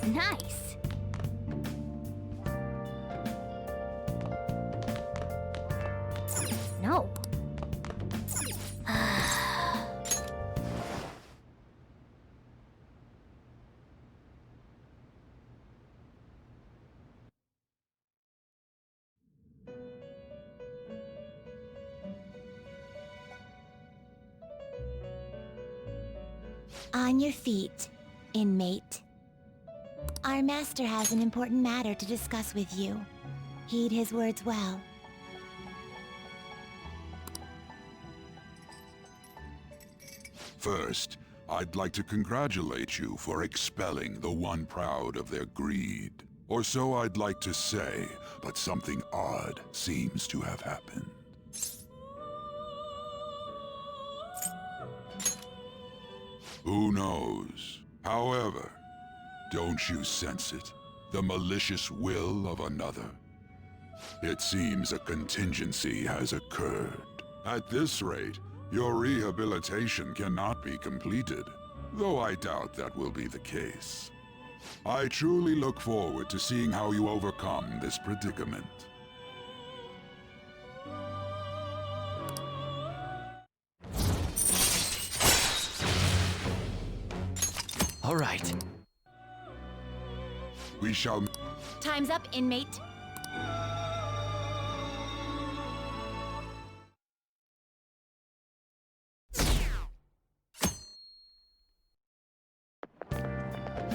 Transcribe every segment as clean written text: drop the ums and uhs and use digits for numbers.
Nice. No. On your feet, inmate. Our master has an important matter to discuss with you. Heed his words well. First, I'd like to congratulate you for expelling the one proud of their greed. Or so I'd like to say, but something odd seems to have happened. Who knows? However, don't you sense it? The malicious will of another? It seems a contingency has occurred. At this rate, your rehabilitation cannot be completed, though I doubt that will be the case. I truly look forward to seeing how you overcome this predicament. All right. We shall... Time's up, inmate.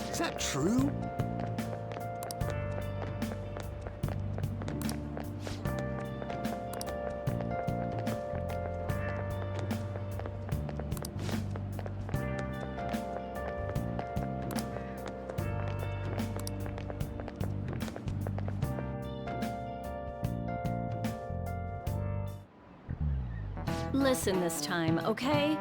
Is that true? Listen this time, okay?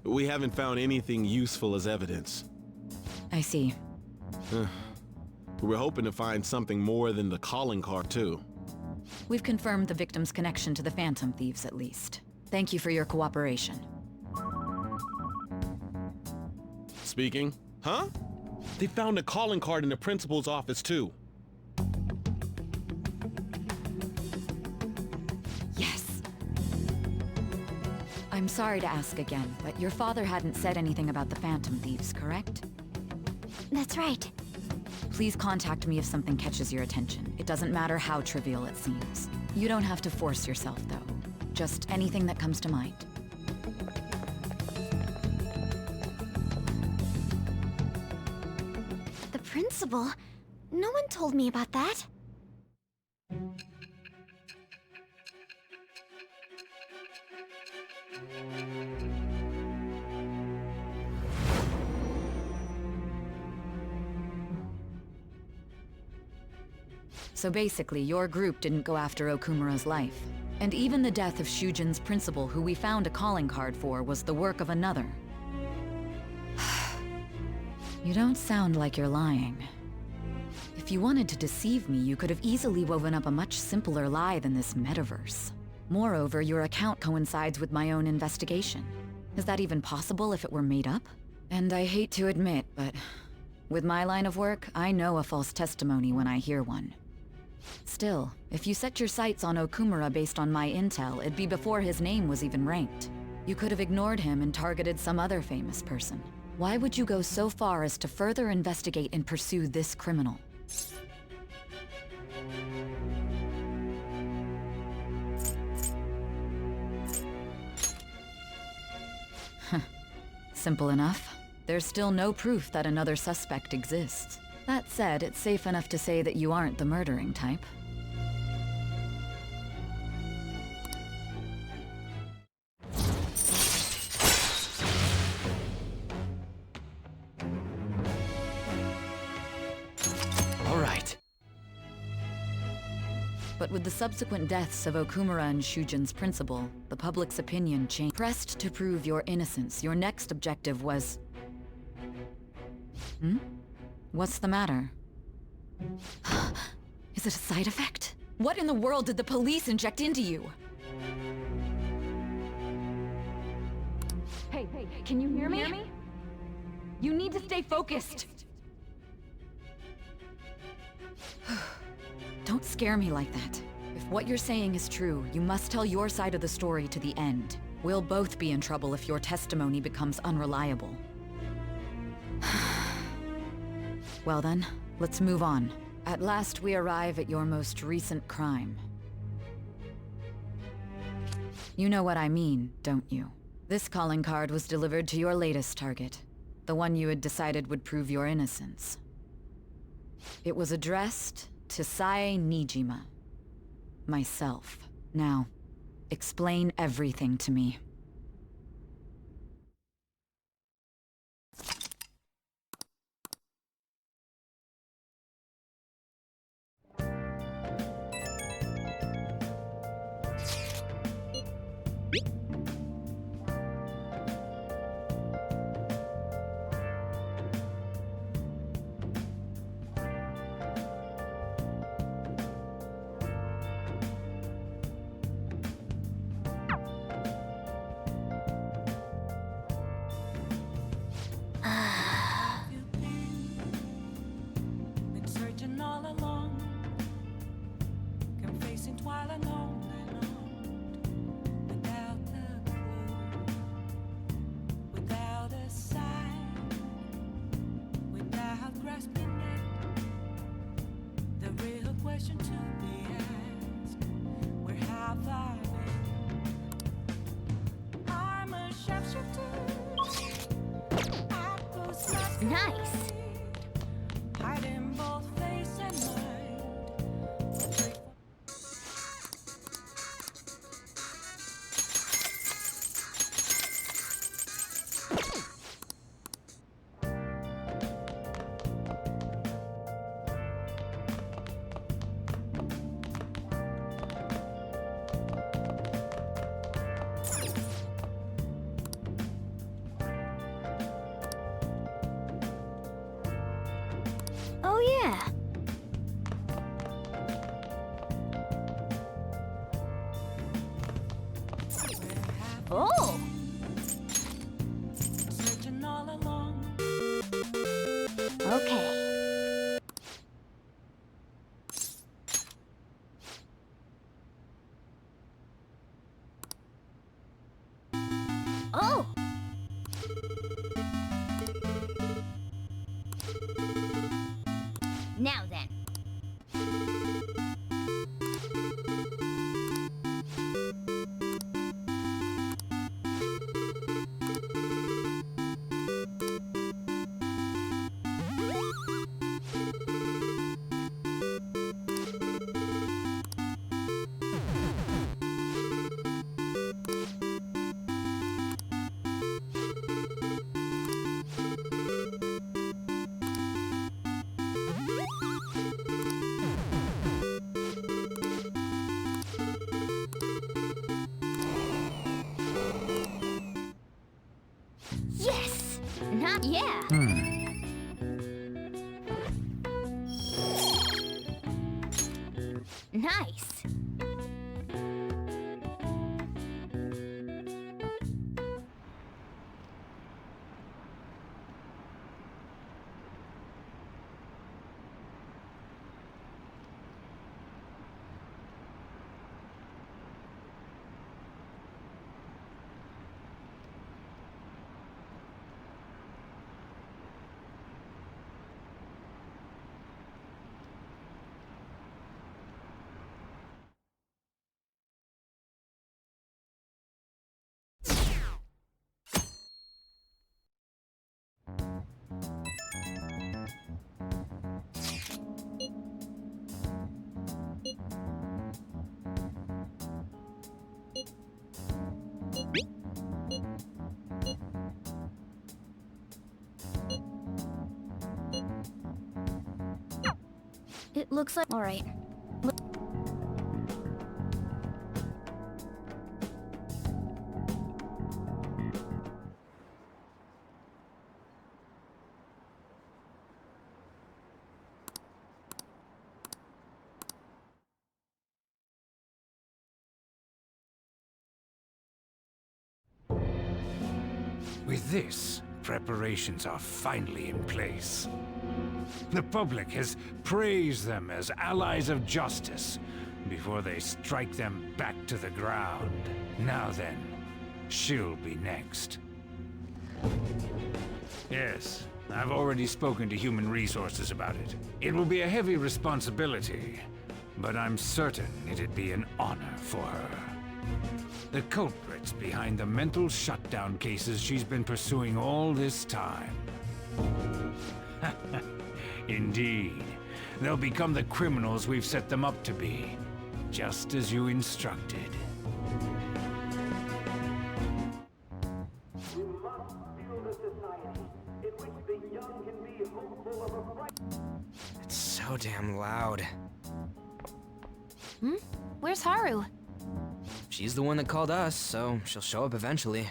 We haven't found anything useful as evidence. I see. We're hoping to find something more than the calling card, too. We've confirmed the victim's connection to the Phantom Thieves, at least. Thank you for your cooperation. Speaking? Huh? They found a calling card in the principal's office, too. Yes. I'm sorry to ask again, but your father hadn't said anything about the Phantom Thieves, correct? That's right. Please contact me if something catches your attention. It doesn't matter how trivial it seems. You don't have to force yourself, though. Just anything that comes to mind. The principal? No one told me about that. So basically, your group didn't go after Okumura's life. And even the death of Shujin's principal, who we found a calling card for, was the work of another. You don't sound like you're lying. If you wanted to deceive me, you could have easily woven up a much simpler lie than this metaverse. Moreover, your account coincides with my own investigation. Is that even possible if it were made up? And I hate to admit, but with my line of work, I know a false testimony when I hear one. Still, if you set your sights on Okumura based on my intel, it'd be before his name was even ranked. You could have ignored him and targeted some other famous person. Why would you go so far as to further investigate and pursue this criminal? Simple enough. There's still no proof that another suspect exists. That said, it's safe enough to say that you aren't the murdering type. All right. But with the subsequent deaths of Okumura and Shujin's principal, the public's opinion changed. Pressed to prove your innocence, your next objective was... What's the matter? Is it a side effect? What in the world did the police inject into you? Hey, can you hear me? You need to stay focused! Don't scare me like that. If what you're saying is true, you must tell your side of the story to the end. We'll both be in trouble if your testimony becomes unreliable. Well then, let's move on. At last we arrive at your most recent crime. You know what I mean, don't you? This calling card was delivered to your latest target. The one you had decided would prove your innocence. It was addressed to Sae Nijima. Myself. Now, explain everything to me. Been searching all along, confessing while alone without a clue, without a sign, without grasping it. The real question to be asked: where have I been? I'm a sharpshooter. Nice. Hiding both face and mind. Oh yeah. Oh! Searching all along. Okay. Oh! Now then. Yeah. Nice. It looks like... Alright. With this, preparations are finally in place. The public has praised them as allies of justice before they strike them back to the ground. Now then, she'll be next. Yes, I've already spoken to Human Resources about it. It will be a heavy responsibility, but I'm certain it'd be an honor for her. The culprits behind the mental shutdown cases she's been pursuing all this time. Indeed. They'll become the criminals we've set them up to be, just as you instructed. It's so damn loud. Where's Haru? She's the one that called us, so she'll show up eventually.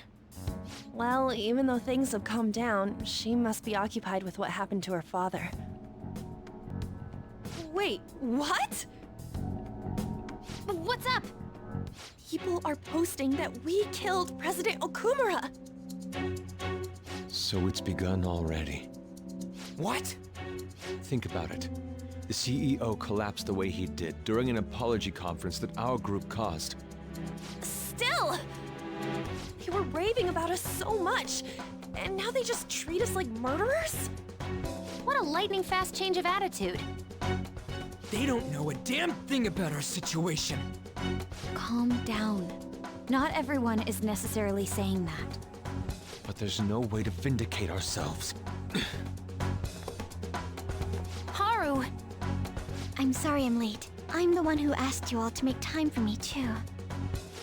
Well, even though things have calmed down, she must be occupied with what happened to her father. Wait, what? What's up? People are posting that we killed President Okumura! So it's begun already. What? Think about it. The CEO collapsed the way he did during an apology conference that our group caused. Still! They were raving about us so much, and now they just treat us like murderers? What a lightning-fast change of attitude. They don't know a damn thing about our situation. Calm down. Not everyone is necessarily saying that. But there's no way to vindicate ourselves. Haru! I'm sorry I'm late. I'm the one who asked you all to make time for me, too.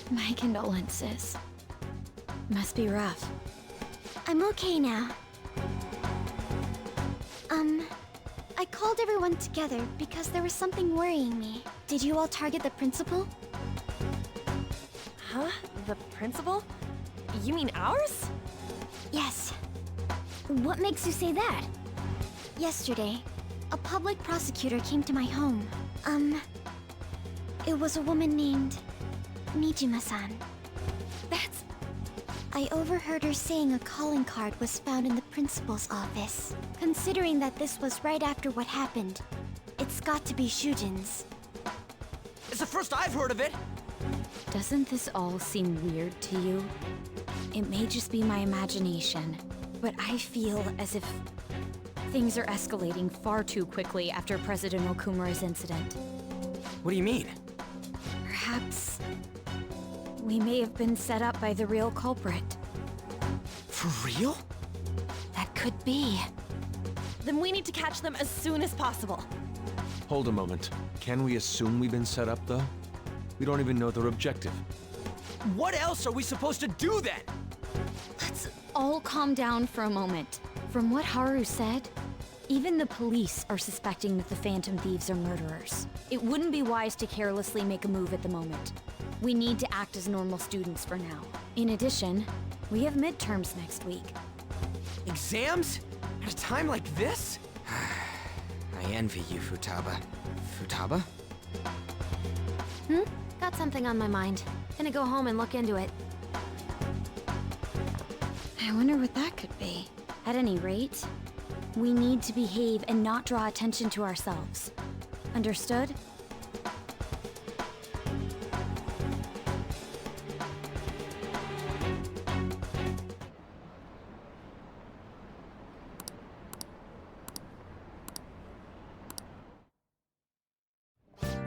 My condolences. Must be rough. I'm okay now. I called everyone together because there was something worrying me. Did you all target the principal? Huh? The principal? You mean ours? Yes. What makes you say that? Yesterday, a public prosecutor came to my home. It was a woman named Nijima-san. That's... I overheard her saying a calling card was found in the principal's office. Considering that this was right after what happened, it's got to be Shujin's. It's the first I've heard of it. Doesn't this all seem weird to you? It may just be my imagination, but I feel as if things are escalating far too quickly after President Okumura's incident. What do you mean? Perhaps we may have been set up by the real culprit. For real? That could be. Then we need to catch them as soon as possible. Hold a moment. Can we assume we've been set up, though? We don't even know their objective. What else are we supposed to do then? Let's all calm down for a moment. From what Haru said, even the police are suspecting that the Phantom Thieves are murderers. It wouldn't be wise to carelessly make a move at the moment. We need to act as normal students for now. In addition, we have midterms next week. Exams? At a time like this? I envy you, Futaba. Futaba? Got something on my mind. Gonna go home and look into it. I wonder what that could be. At any rate, we need to behave and not draw attention to ourselves. Understood?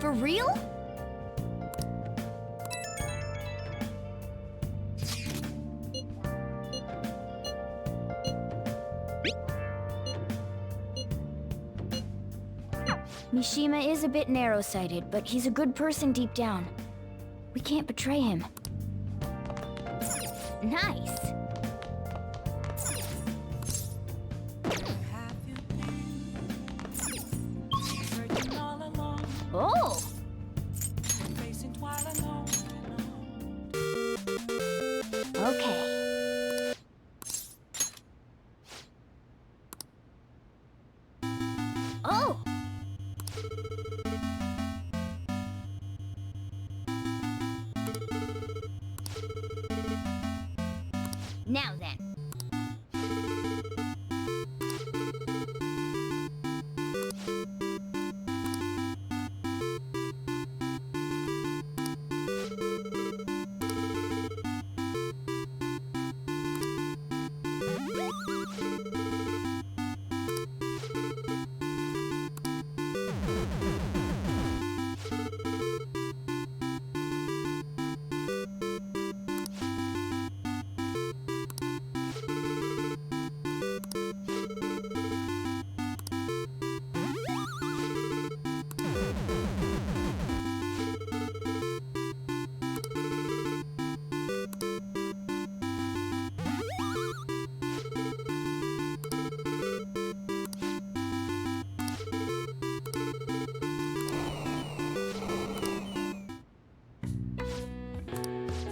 For real? Mishima is a bit narrow-sighted, but he's a good person deep down. We can't betray him. Nice. Have you been searching all alone, Oh! facing twilight alone? Okay. Oh! Now then.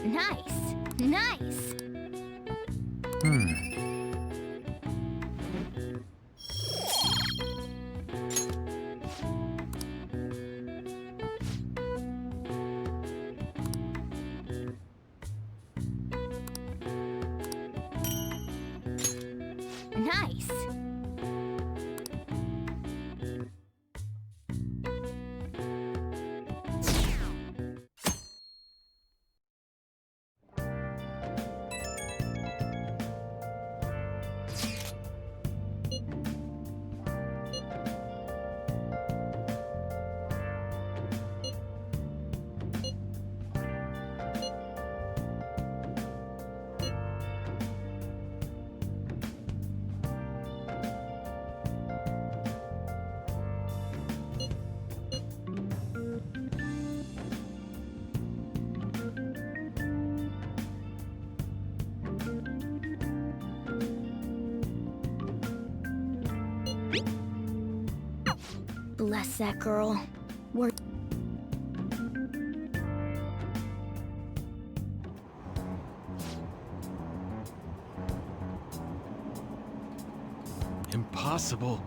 Nice. Nice. Nice. Bless that girl. We're Impossible.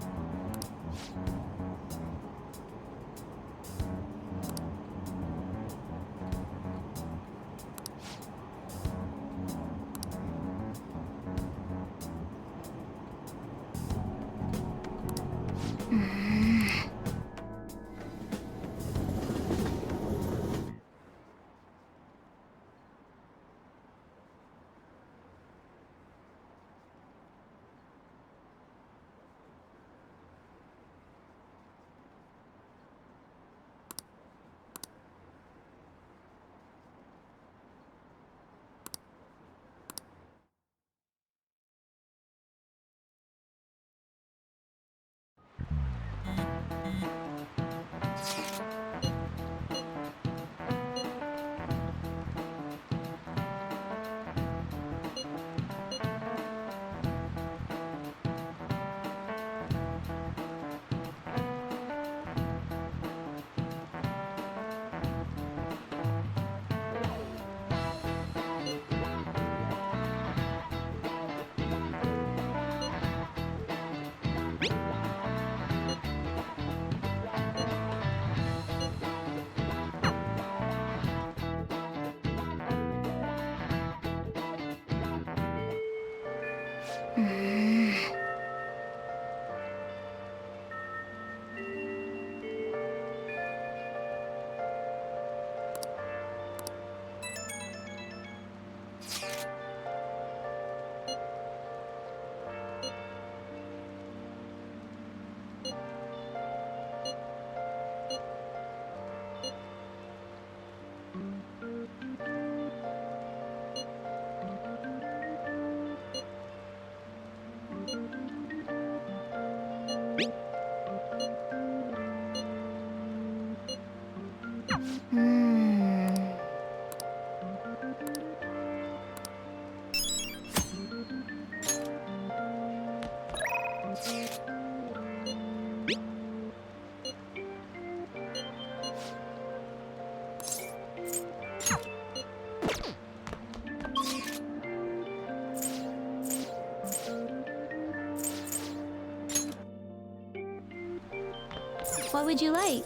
What would you like?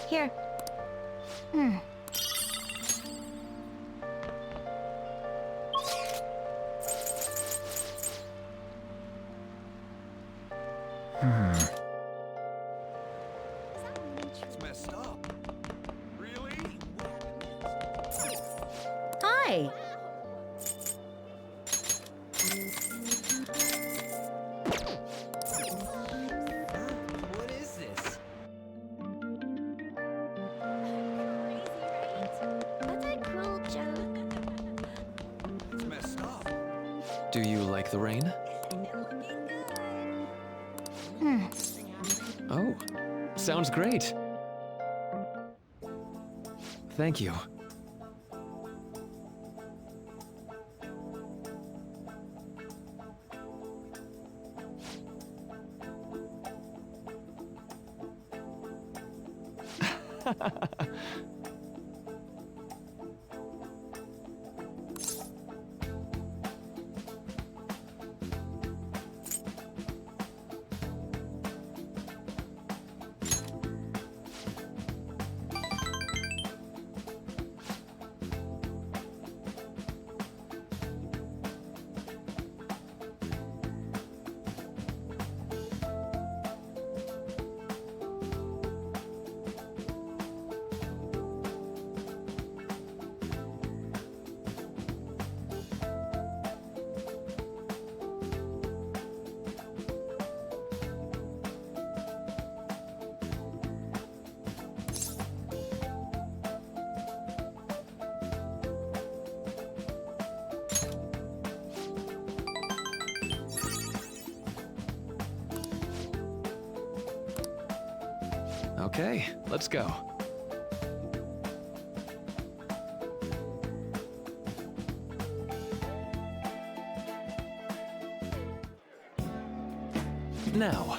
Here. It's messed up. Really? Hi! What is this? That's a cruel joke. It's messed up. Do you like the rain? Oh, sounds great. Thank you. Okay, let's go. Now.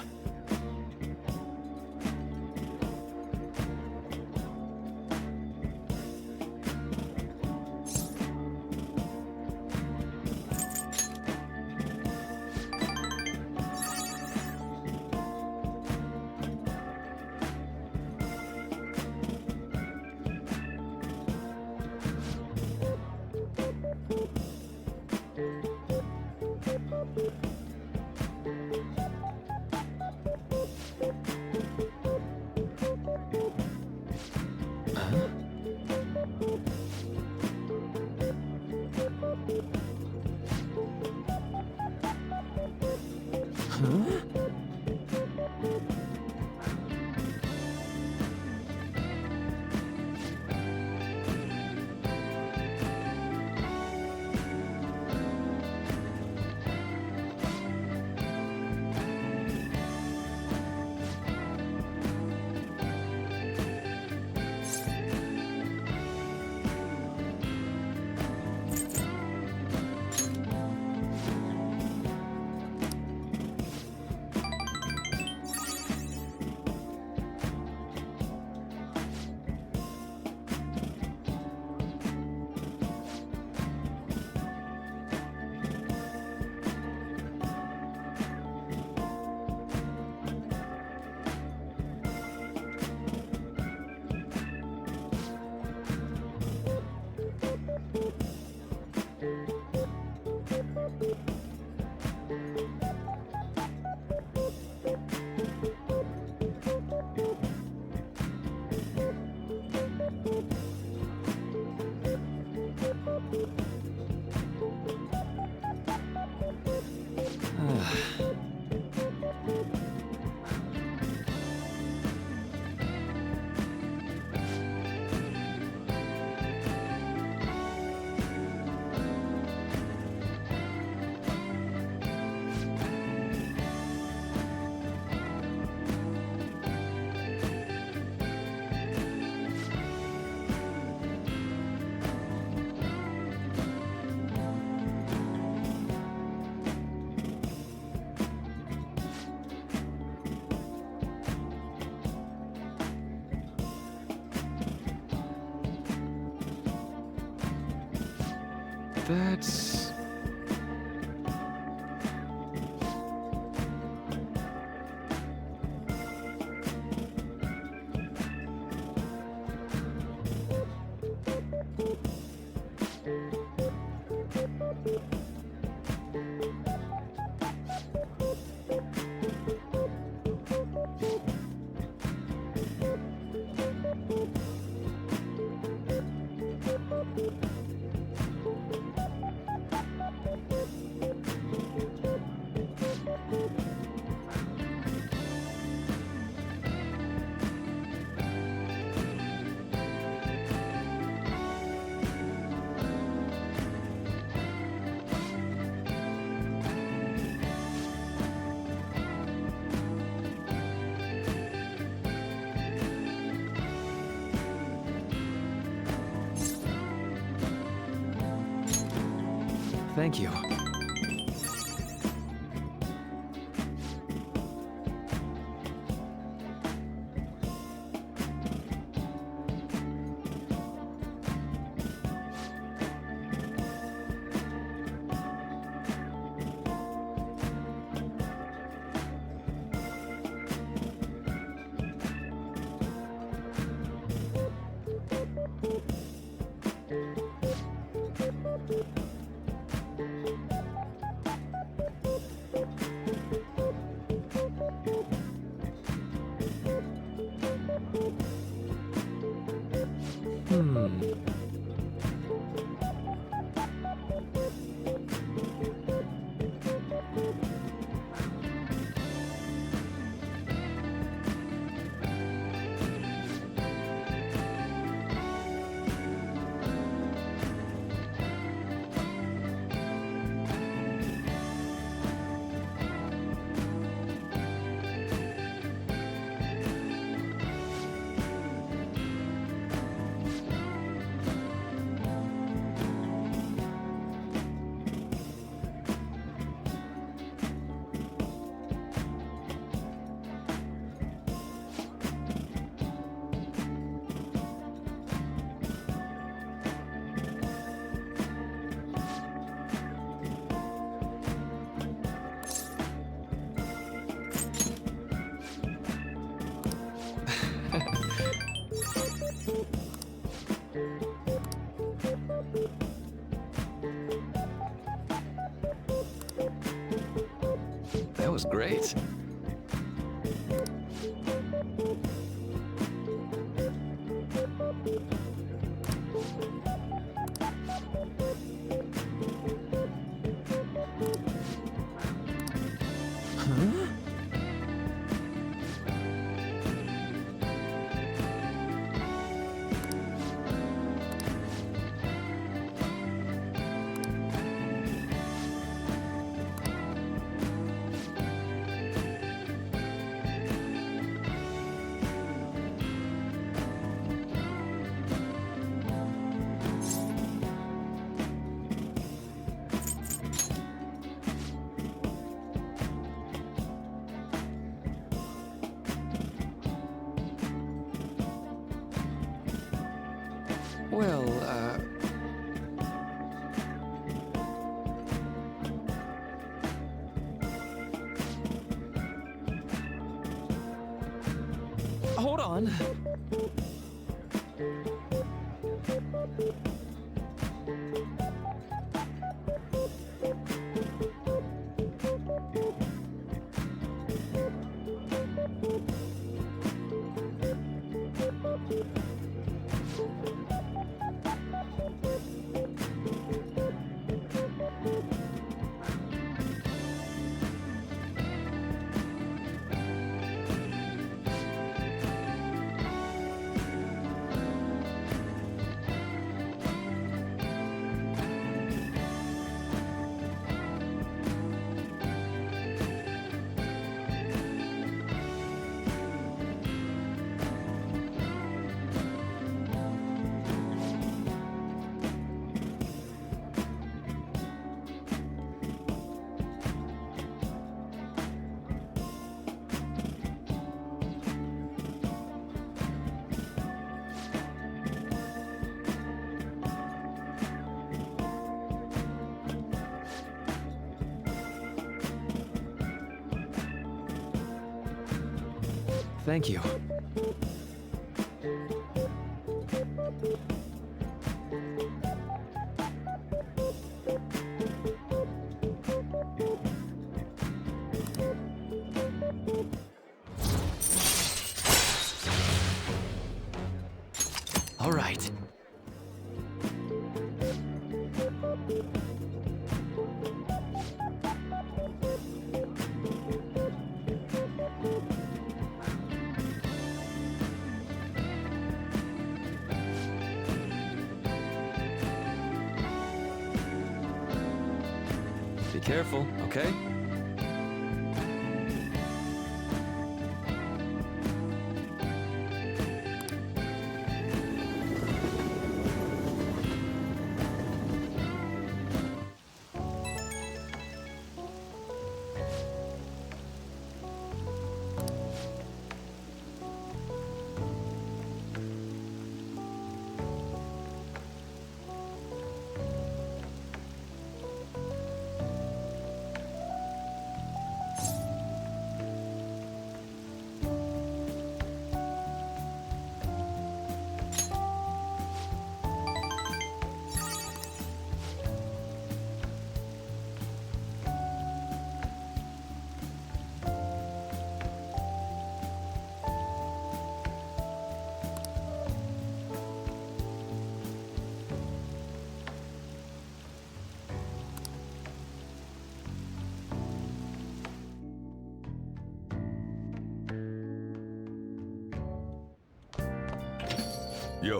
That's... Thank you. That was great. Well, hold on. Thank you. All right. Be careful, okay? Yo.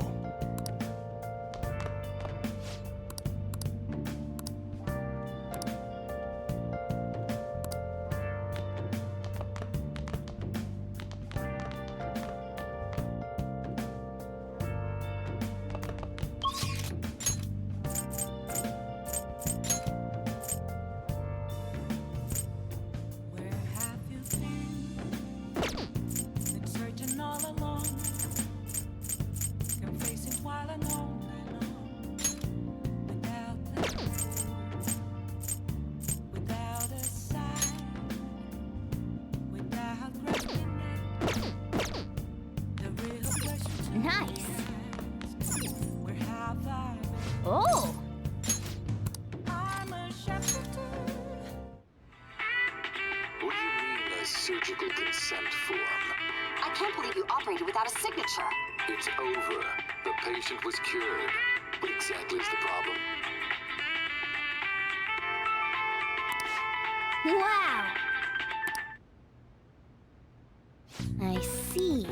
Where have you been? Been searching all along, complacent while alone and on, without the truth, without a sign, without grasping it. The real question to Nice. ask, where have I been? Oh! I'm a shepherd. What do you mean a surgical consent form? I can't believe you operated without a signature. It's over. The patient was cured. What exactly is the problem? Wow! I see.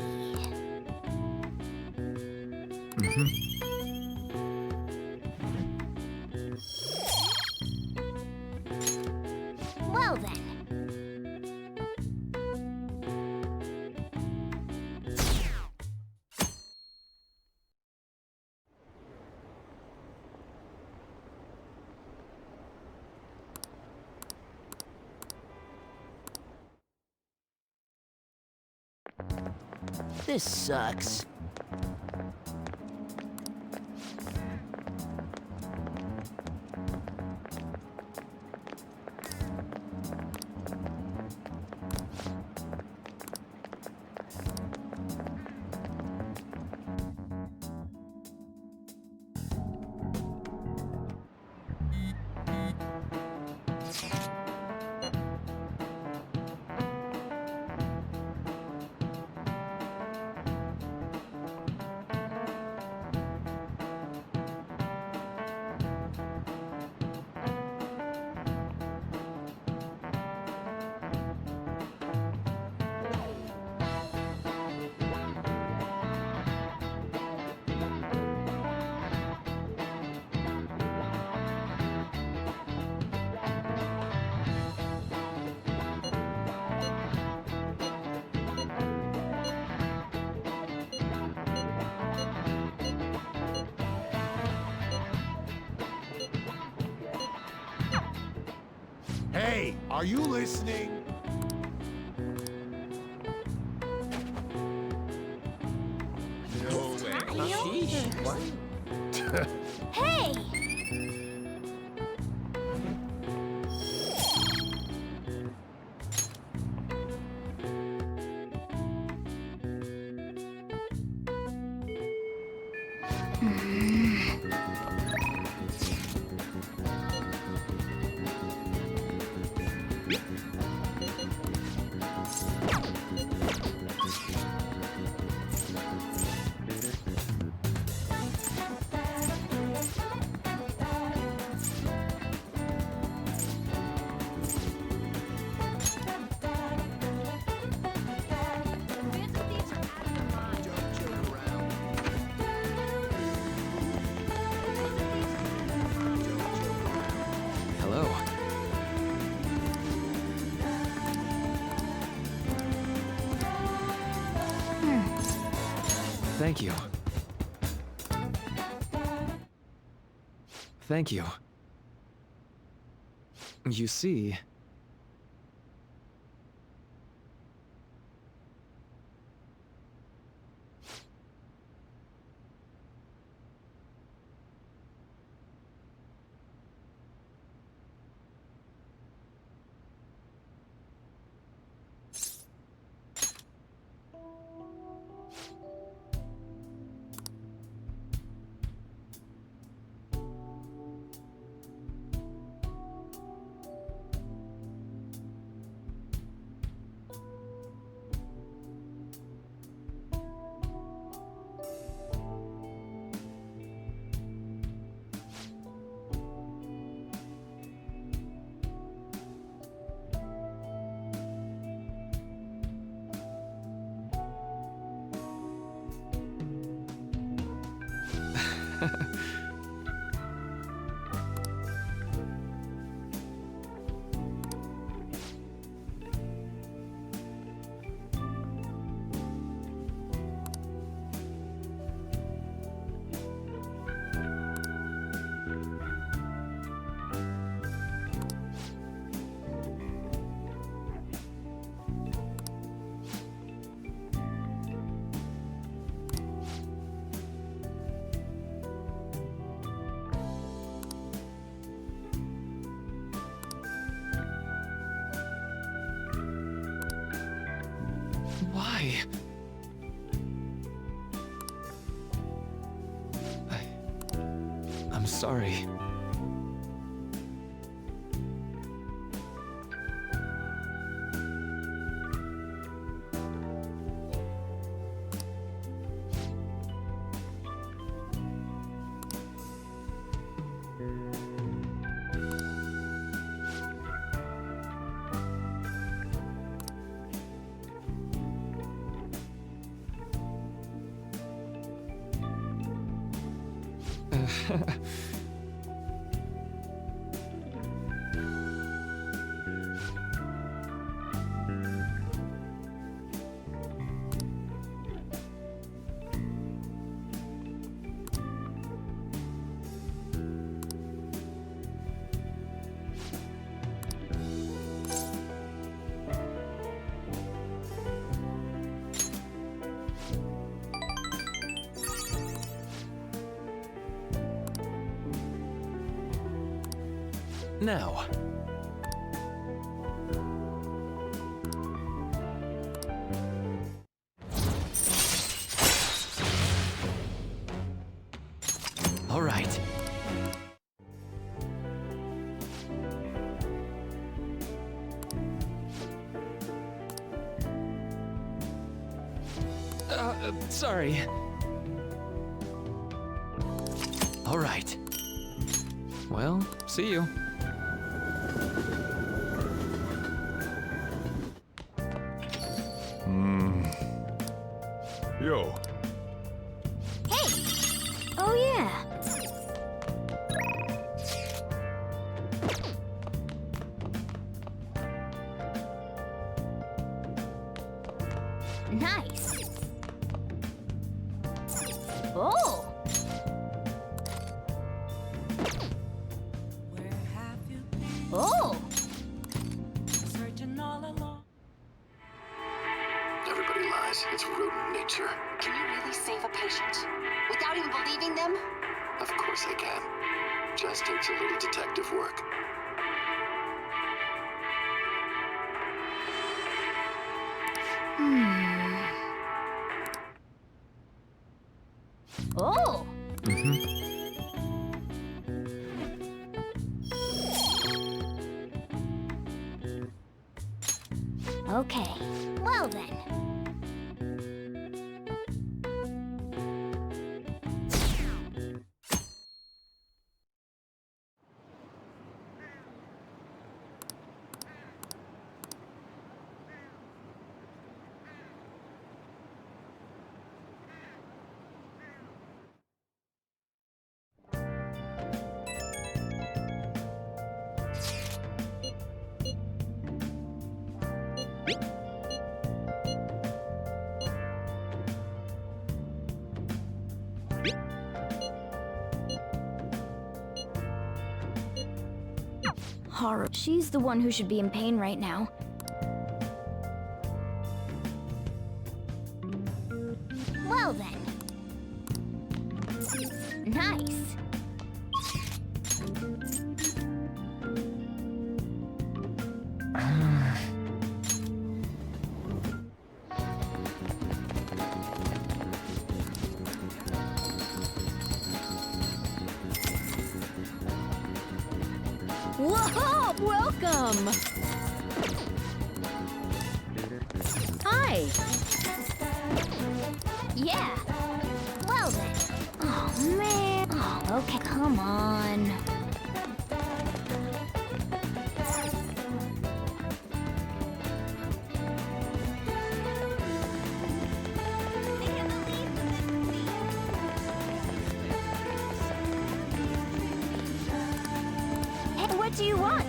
Well then. This sucks. Hey, are you listening? No way. Hey! Hello. Thank you. Thank you. You see... Why? I'm sorry. Now. All right. Sorry. All right. Well, see you. Yo. Hey! Oh yeah! Nice! Oh! Where have you been? Oh! Searching all along. Everybody lies. It's rodent nature. Can you really save a patient? Without even believing them? Of course I can. Just takes a little detective work. Oh! Okay, well then. Haru, she's the one who should be in pain right now. Well then. Nice. Whoa! Welcome! Hi! Yeah. Well then. Oh man. Oh, okay, come on. Hey, what do you want?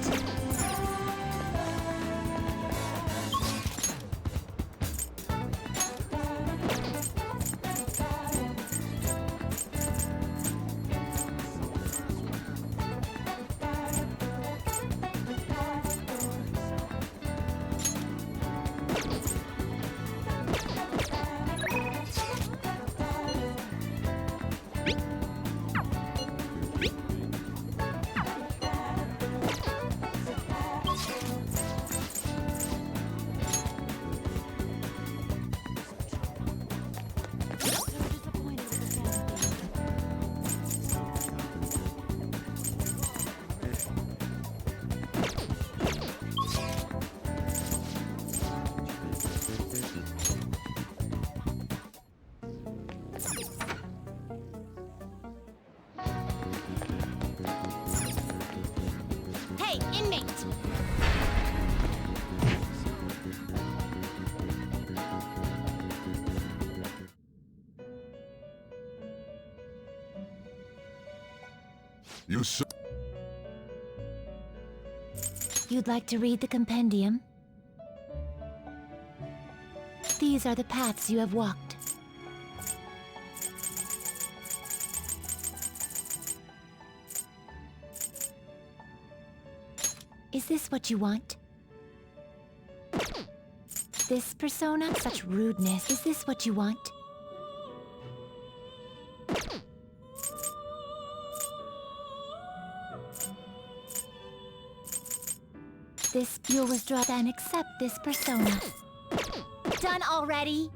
Hey, inmate! You s- You'd like to read the compendium? These are the paths you have walked. Is this what you want? This persona? Such rudeness. Is this what you want? This, you'll withdraw and accept this persona. Done already?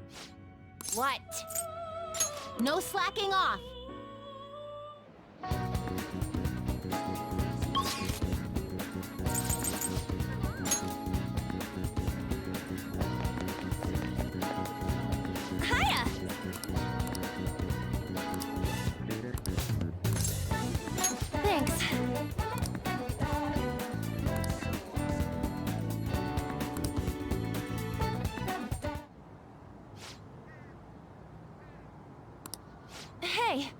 What? No slacking off! Hiya! Thanks. Hey,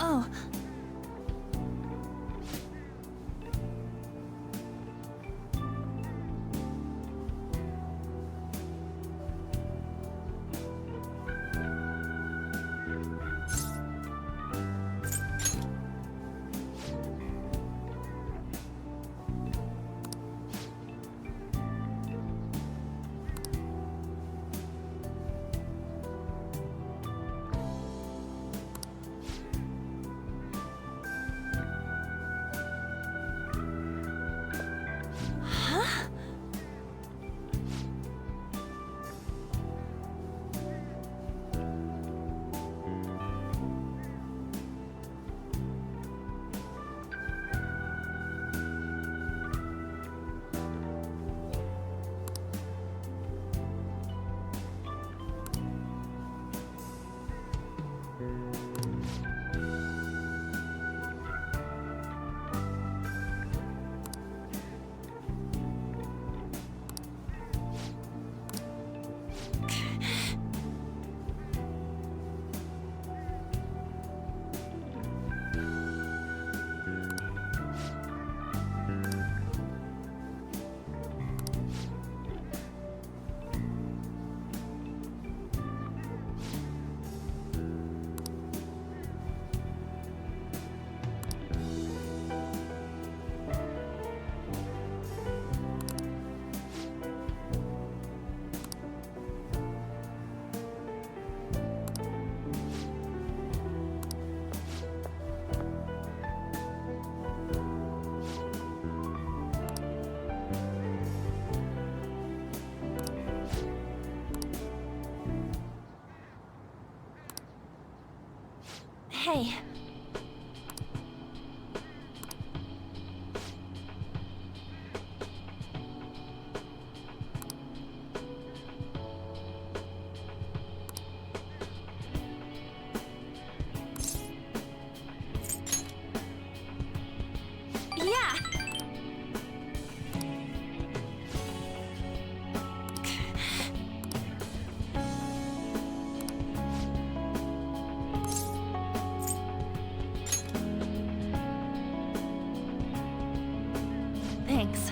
Oh. Huh? Hey. Yeah. Thanks.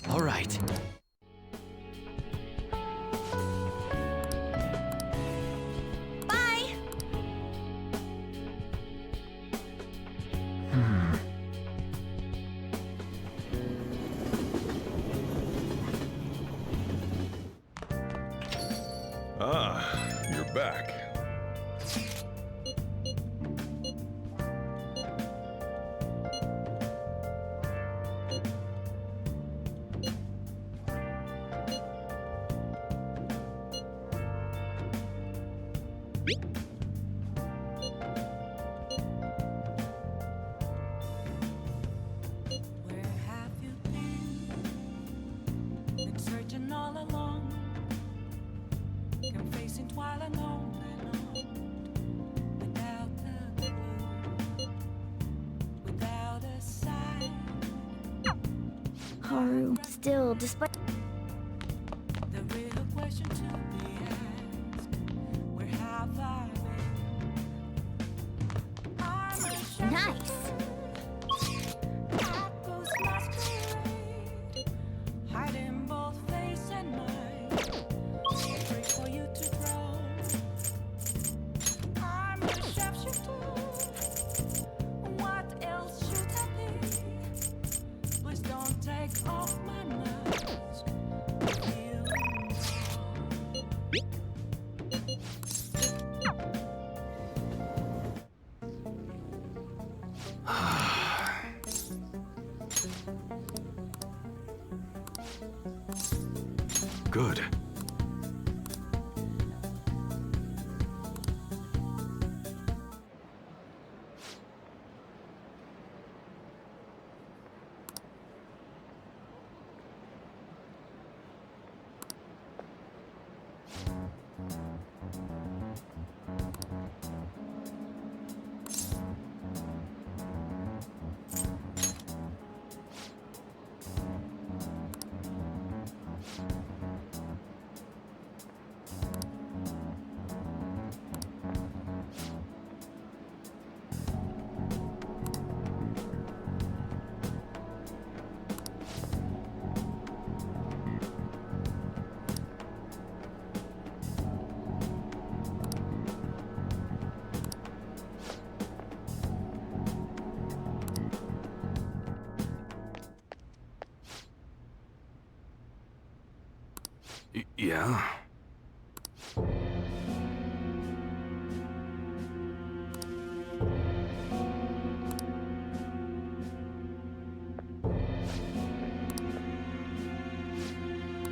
All right. Bye. Ah, you're back. Where have you been searching all along, confessing while alone without a clue, without a sign. Haru, still, despite. The real question to be asked, where have I been? I'm a shepherd. Nice. That was masquerade, hiding both face and mind. Pray for you to grow. I'm a sharpshooter. What else should I be? Please don't take off my mask. Feel Good. Yeah?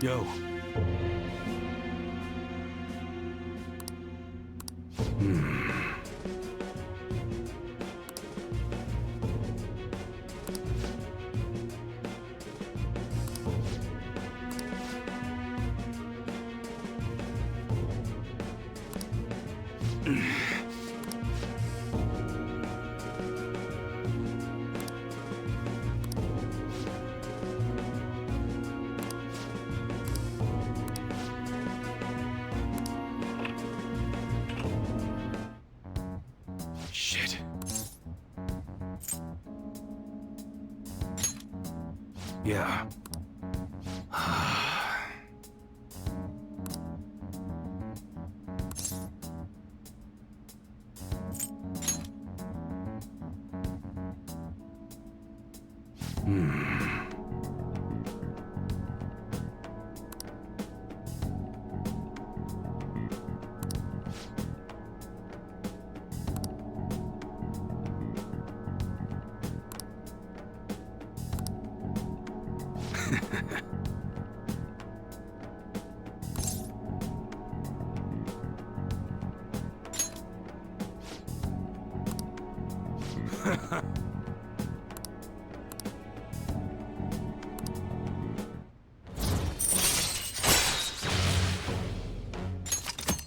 Yo. Shit. Yeah.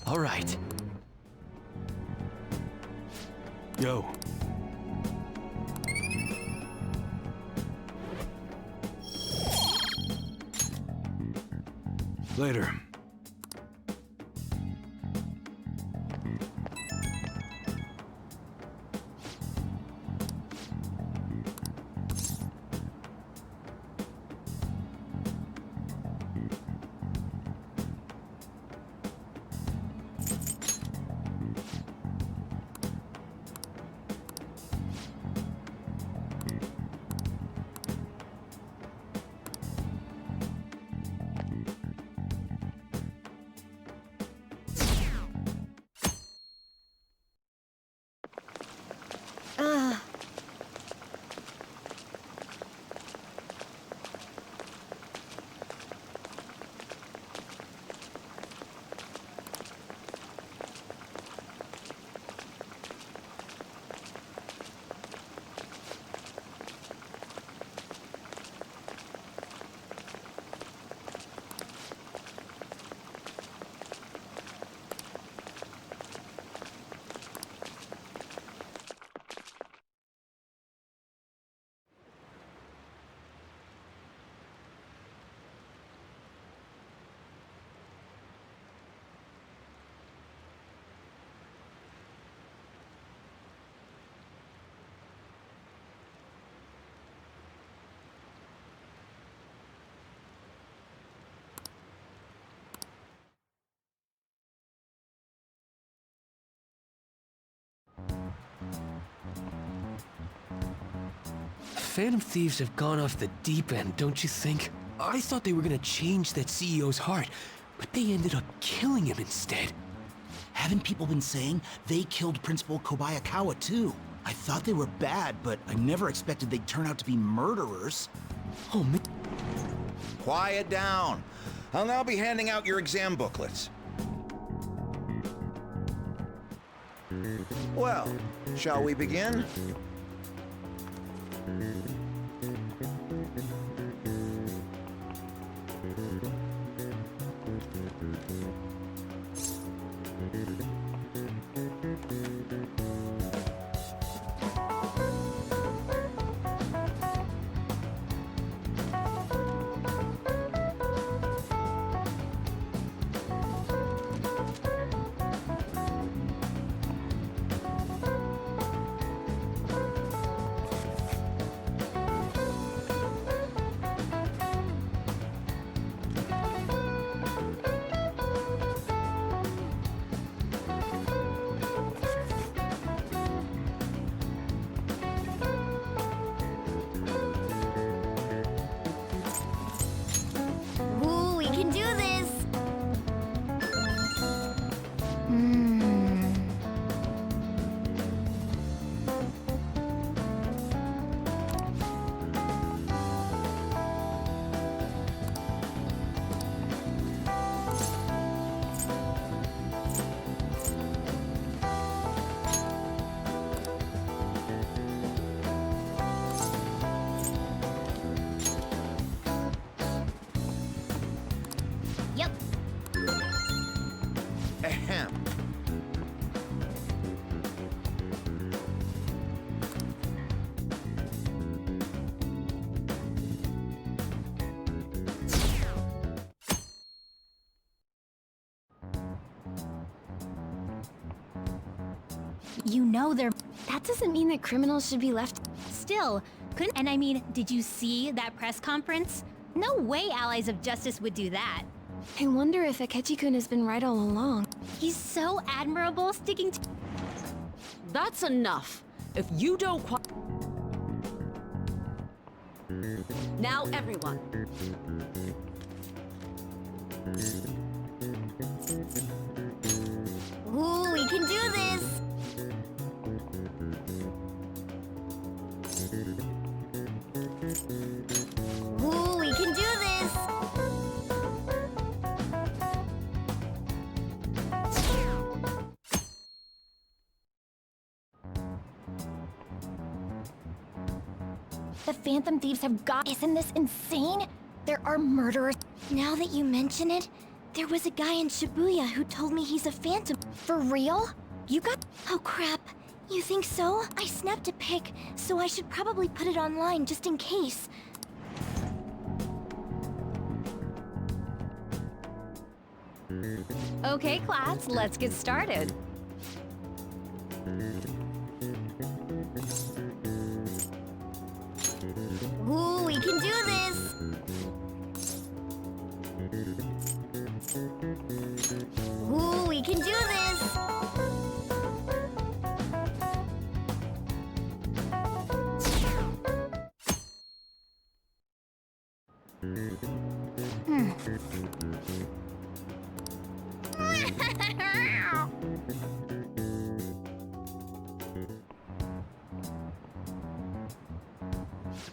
All right. Yo. Later. Ugh. Phantom Thieves have gone off the deep end, don't you think? I thought they were gonna change that CEO's heart, but they ended up killing him instead. Haven't people been saying they killed Principal Kobayakawa too? I thought they were bad, but I never expected they'd turn out to be murderers. Oh, man. Quiet down. I'll now be handing out your exam booklets. Well, shall we begin? You know they're... That doesn't mean that criminals should be left. Still, couldn't... And I mean, did you see that press conference? No way allies of justice would do that. I wonder if Akechi-kun has been right all along. He's so admirable sticking to... That's enough. If you don't Now everyone. Ooh, we can do this! Ooh, we can do this! The Phantom Thieves have got... Isn't this insane? There are murderers. Now that you mention it, there was a guy in Shibuya who told me he's a phantom. For real? You got... Oh crap. You think so? I snapped a pic, so I should probably put it online just in case. Okay, class, let's get started. Ooh, we can do this! Ooh, we can do this!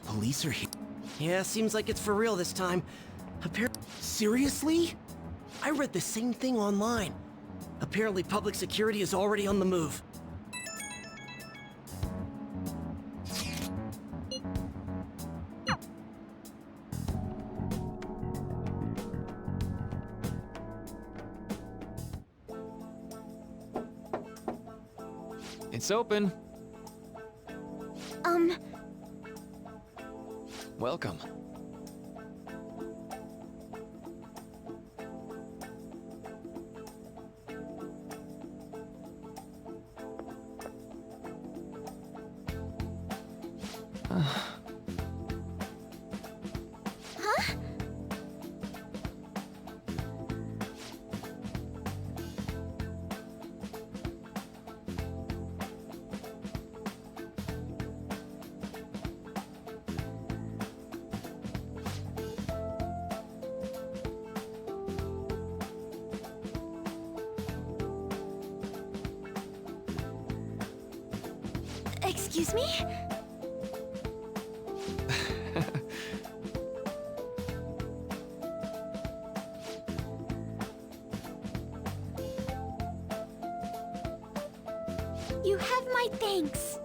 Police are here. Yeah, seems like it's for real this time. Seriously? I read the same thing online. Apparently public security is already on the move. It's open. Welcome. Huh? Excuse me? You have my thanks.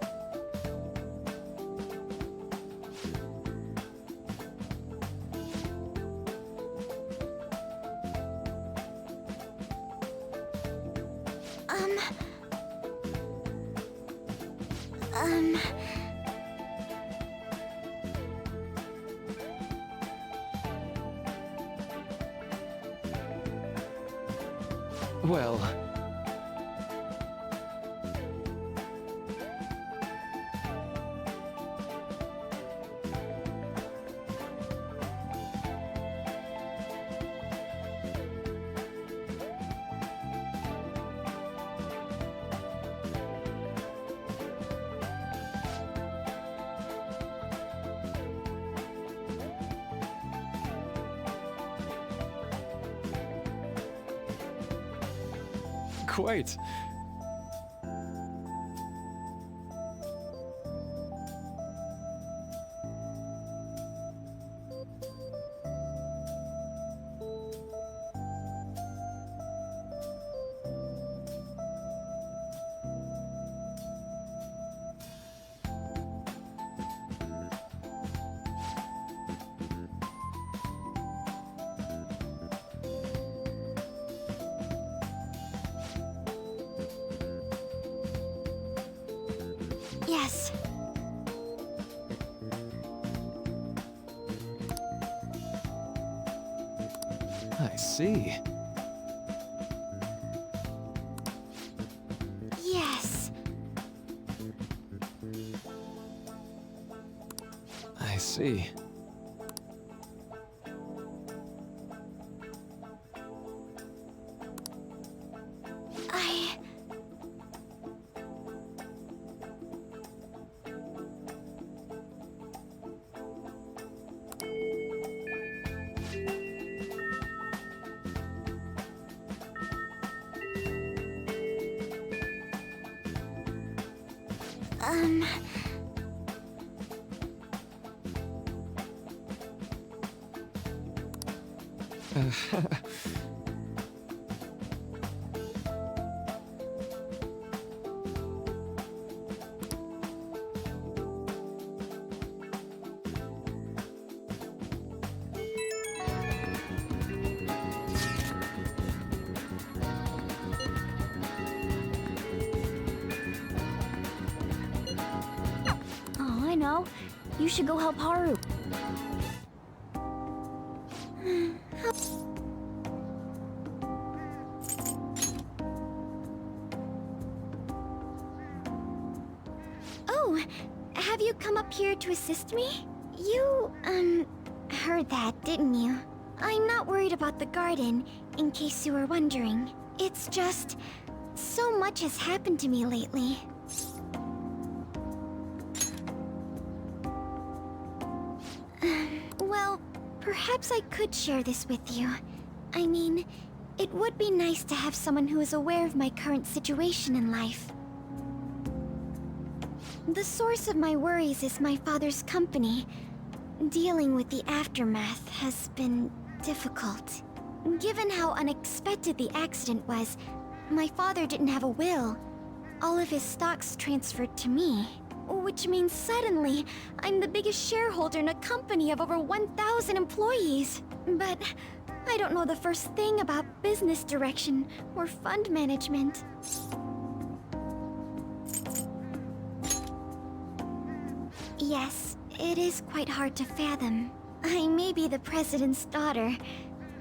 Well... Quite. Yes. I see. Yes. see. Oh, I know. You should go help Haru. Oh, have you come up here to assist me? You, heard that, didn't you? I'm not worried about the garden, in case you were wondering. It's just... so much has happened to me lately. Well, perhaps I could share this with you. I mean, it would be nice to have someone who is aware of my current situation in life. The source of my worries is my father's company. Dealing with the aftermath has been difficult. Given how unexpected the accident was, my father didn't have a will. All of his stocks transferred to me. Which means suddenly, I'm the biggest shareholder in a company of over 1,000 employees. But I don't know the first thing about business direction or fund management. Yes, it is quite hard to fathom. I may be the president's daughter,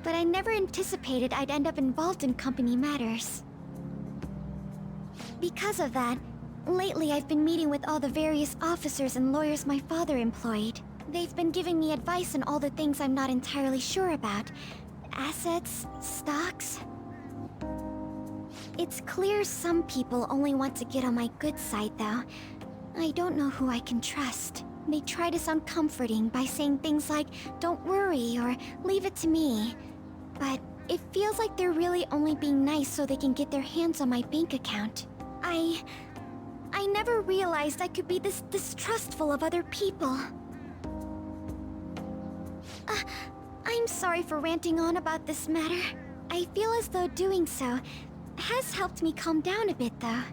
but I never anticipated I'd end up involved in company matters. Because of that, lately I've been meeting with all the various officers and lawyers my father employed. They've been giving me advice on all the things I'm not entirely sure about. Assets, stocks. It's clear some people only want to get on my good side, though. I don't know who I can trust. They try to sound comforting by saying things like, "Don't worry," or "Leave it to me." But it feels like they're really only being nice so they can get their hands on my bank account. I never realized I could be this distrustful of other people. I'm sorry for ranting on about this matter. I feel as though doing so has helped me calm down a bit, though.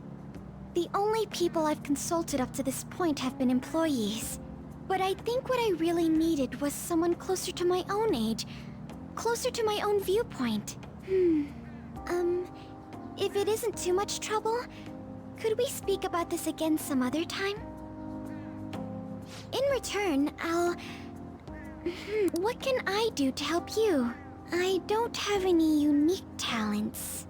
The only people I've consulted up to this point have been employees. But I think what I really needed was someone closer to my own age, closer to my own viewpoint. If it isn't too much trouble, could we speak about this again some other time? In return, what can I do to help you? I don't have any unique talents.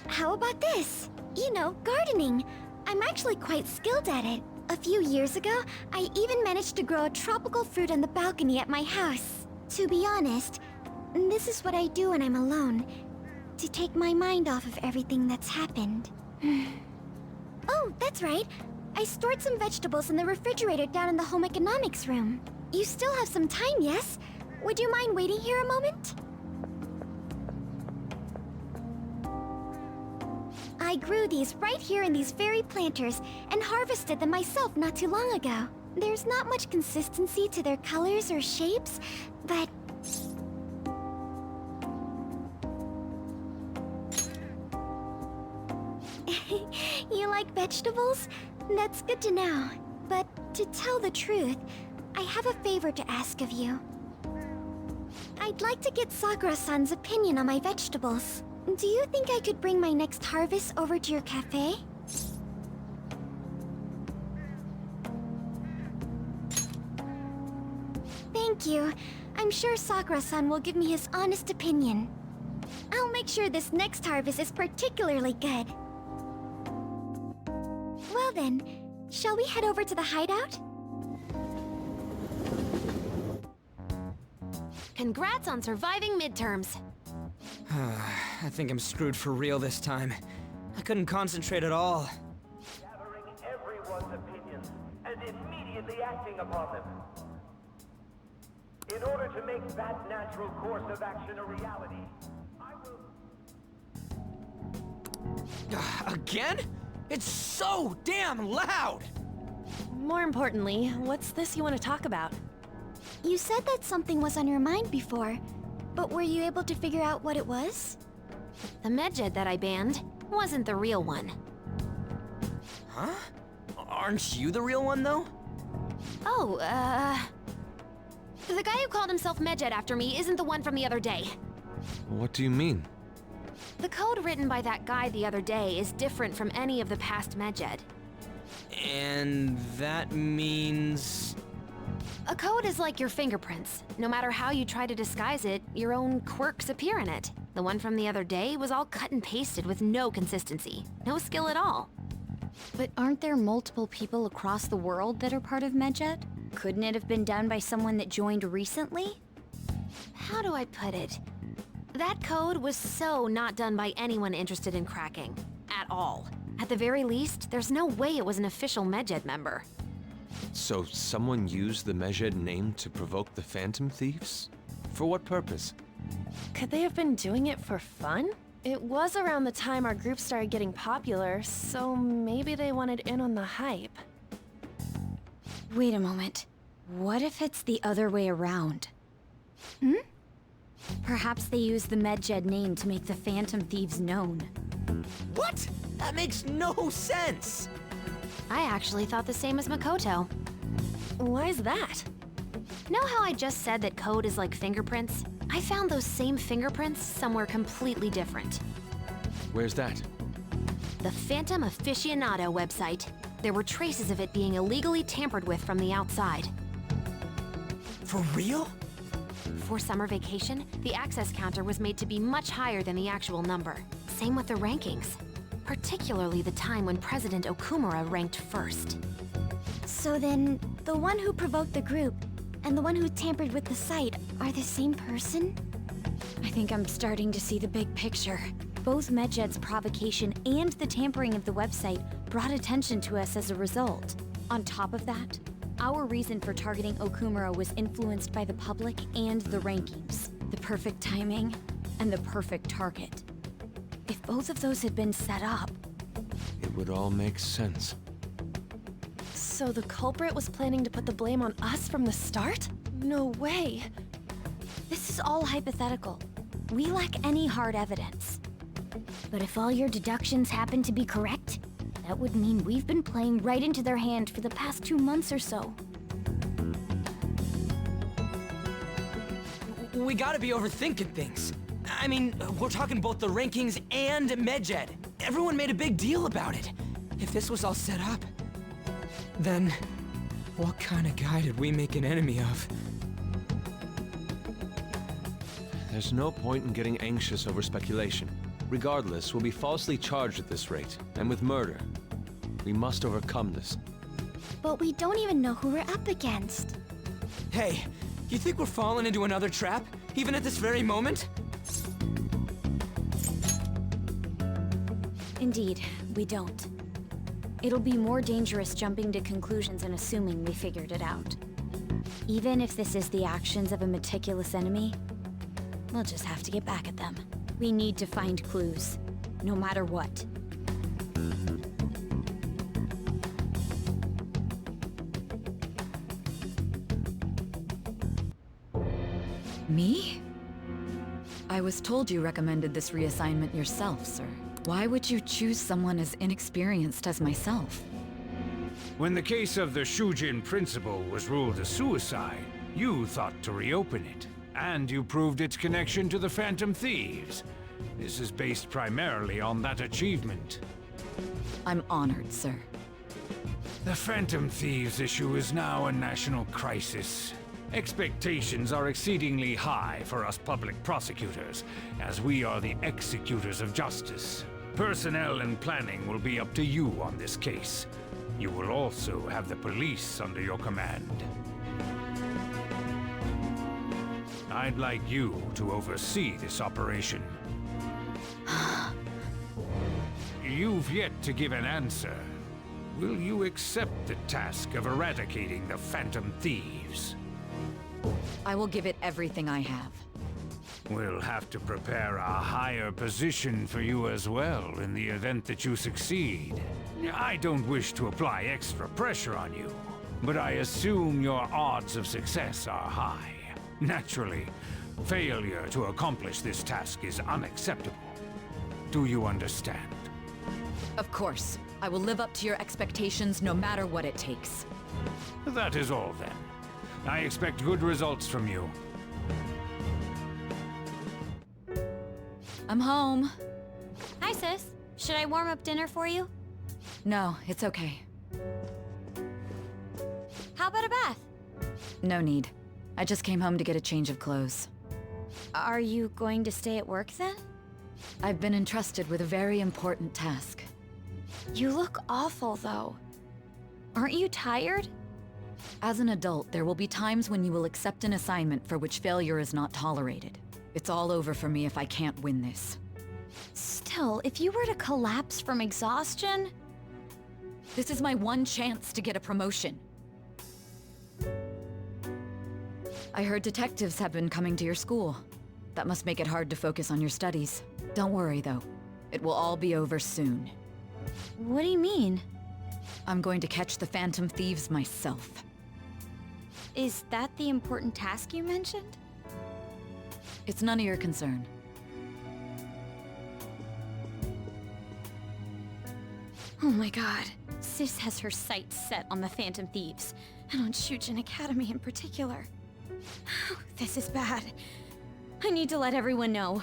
How about this? You know, gardening. I'm actually quite skilled at it. A few years ago, I even managed to grow a tropical fruit on the balcony at my house. To be honest, this is what I do when I'm alone, to take my mind off of everything that's happened. Oh, that's right. I stored some vegetables in the refrigerator down in the home economics room. You still have some time, yes? Would you mind waiting here a moment? I grew these right here in these very planters and harvested them myself not too long ago. There's not much consistency to their colors or shapes, but... You like vegetables? That's good to know. But to tell the truth, I have a favor to ask of you. I'd like to get Sakura-san's opinion on my vegetables. Do you think I could bring my next harvest over to your cafe? Thank you. I'm sure Sakura-san will give me his honest opinion. I'll make sure this next harvest is particularly good. Well then, shall we head over to the hideout? Congrats on surviving midterms. I think I'm screwed for real this time. I couldn't concentrate at all. Gathering everyone's opinions and immediately acting upon them. In order to make that natural course of action a reality, I will... Again? It's so damn loud! More importantly, what's this you want to talk about? You said that something was on your mind before, but were you able to figure out what it was? The medjed that I banned wasn't the real one. Huh? Aren't you the real one, though? Oh, the guy who called himself Medjed after me isn't the one from the other day. What do you mean? The code written by that guy the other day is different from any of the past Medjed. And that means... A code is like your fingerprints. No matter how you try to disguise it, your own quirks appear in it. The one from the other day was all cut and pasted with no consistency. No skill at all. But aren't there multiple people across the world that are part of Medjed? Couldn't it have been done by someone that joined recently? How do I put it? That code was so not done by anyone interested in cracking. At all. At the very least, there's no way it was an official Medjed member. So someone used the Medjed name to provoke the Phantom Thieves? For what purpose? Could they have been doing it for fun? It was around the time our group started getting popular, so maybe they wanted in on the hype. Wait a moment. What if it's the other way around? Perhaps they used the Medjed name to make the Phantom Thieves known. What? That makes no sense! I actually thought the same as Makoto. Why's that? Know how I just said that code is like fingerprints? I found those same fingerprints somewhere completely different. Where's that? The Phantom Aficionado website. There were traces of it being illegally tampered with from the outside. For real? For summer vacation, the access counter was made to be much higher than the actual number. Same with the rankings. Particularly the time when President Okumura ranked first. So then, the one who provoked the group and the one who tampered with the site are the same person? I think I'm starting to see the big picture. Both Medjed's provocation and the tampering of the website brought attention to us as a result. On top of that, our reason for targeting Okumura was influenced by the public and the rankings. The perfect timing and the perfect target. If both of those had been set up... It would all make sense. So the culprit was planning to put the blame on us from the start? No way. This is all hypothetical. We lack any hard evidence. But if all your deductions happen to be correct, that would mean we've been playing right into their hand for the past 2 months or so. We gotta be overthinking things. I mean, we're talking both the rankings and Medjed. Everyone made a big deal about it. If this was all set up, then what kind of guy did we make an enemy of? There's no point in getting anxious over speculation. Regardless, we'll be falsely charged at this rate, and with murder. We must overcome this. But we don't even know who we're up against. Hey, you think we're falling into another trap, even at this very moment? Indeed, we don't. It'll be more dangerous jumping to conclusions and assuming we figured it out. Even if this is the actions of a meticulous enemy, we'll just have to get back at them. We need to find clues, no matter what. Me? I was told you recommended this reassignment yourself, sir. Why would you choose someone as inexperienced as myself? When the case of the Shujin principal was ruled a suicide, you thought to reopen it. And you proved its connection to the Phantom Thieves. This is based primarily on that achievement. I'm honored, sir. The Phantom Thieves issue is now a national crisis. Expectations are exceedingly high for us public prosecutors, as we are the executors of justice. Personnel and planning will be up to you on this case. You will also have the police under your command. I'd like you to oversee this operation. You've yet to give an answer. Will you accept the task of eradicating the Phantom Thieves? I will give it everything I have. We'll have to prepare a higher position for you as well in the event that you succeed. I don't wish to apply extra pressure on you, but I assume your odds of success are high. Naturally, failure to accomplish this task is unacceptable. Do you understand? Of course. I will live up to your expectations no matter what it takes. That is all then. I expect good results from you. I'm home. Hi, sis. Should I warm up dinner for you? No, it's okay. How about a bath? No need. I just came home to get a change of clothes. Are you going to stay at work then? I've been entrusted with a very important task. You look awful, though. Aren't you tired? As an adult, there will be times when you will accept an assignment for which failure is not tolerated. It's all over for me if I can't win this. Still, if you were to collapse from exhaustion... This is my one chance to get a promotion. I heard detectives have been coming to your school. That must make it hard to focus on your studies. Don't worry, though. It will all be over soon. What do you mean? I'm going to catch the Phantom Thieves myself. Is that the important task you mentioned? It's none of your concern. Oh my god. Sis has her sights set on the Phantom Thieves, and on Shujin Academy in particular. This is bad. I need to let everyone know.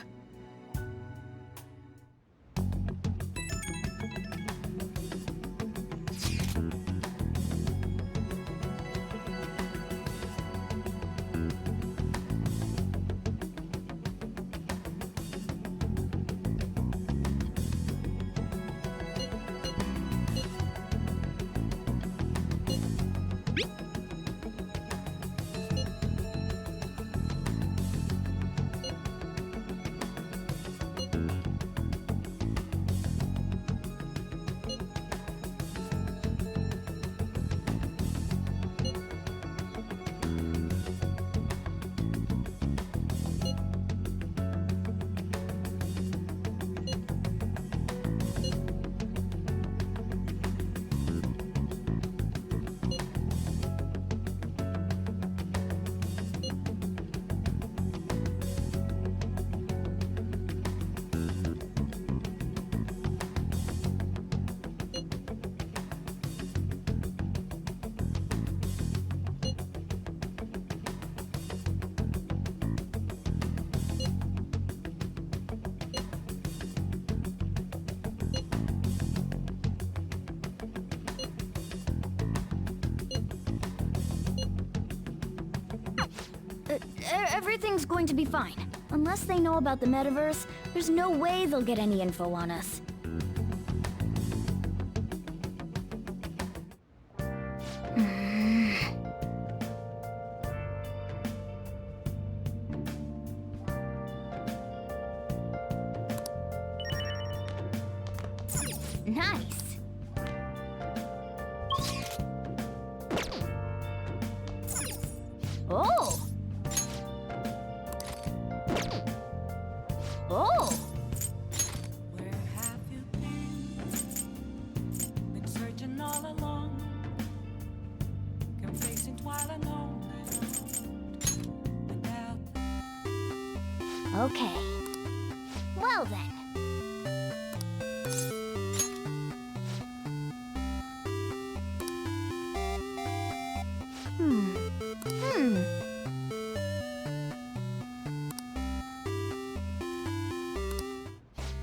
Everything's going to be fine. Unless they know about the metaverse, there's no way they'll get any info on us. Nice. Oh! Oh! Where have you been? Been searching all along, complacent while alone. Without Okay. Well then.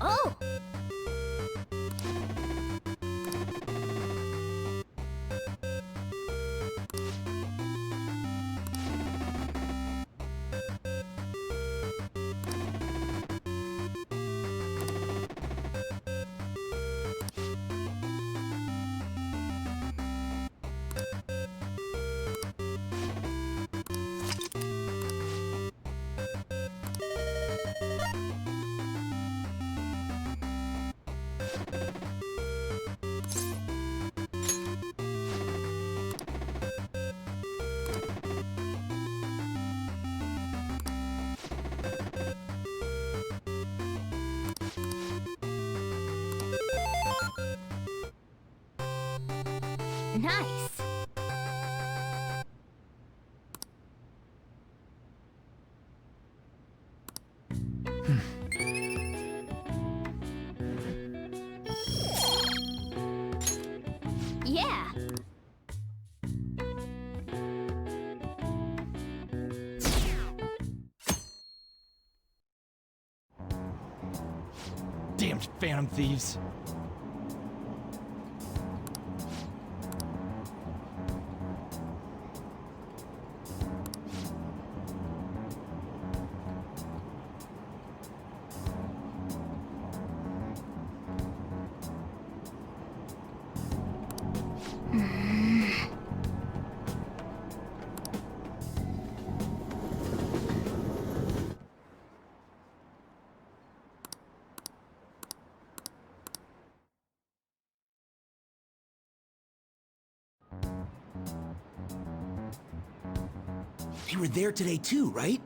Oh! Nice. Yeah. Damned Phantom Thieves. They were there today too, right?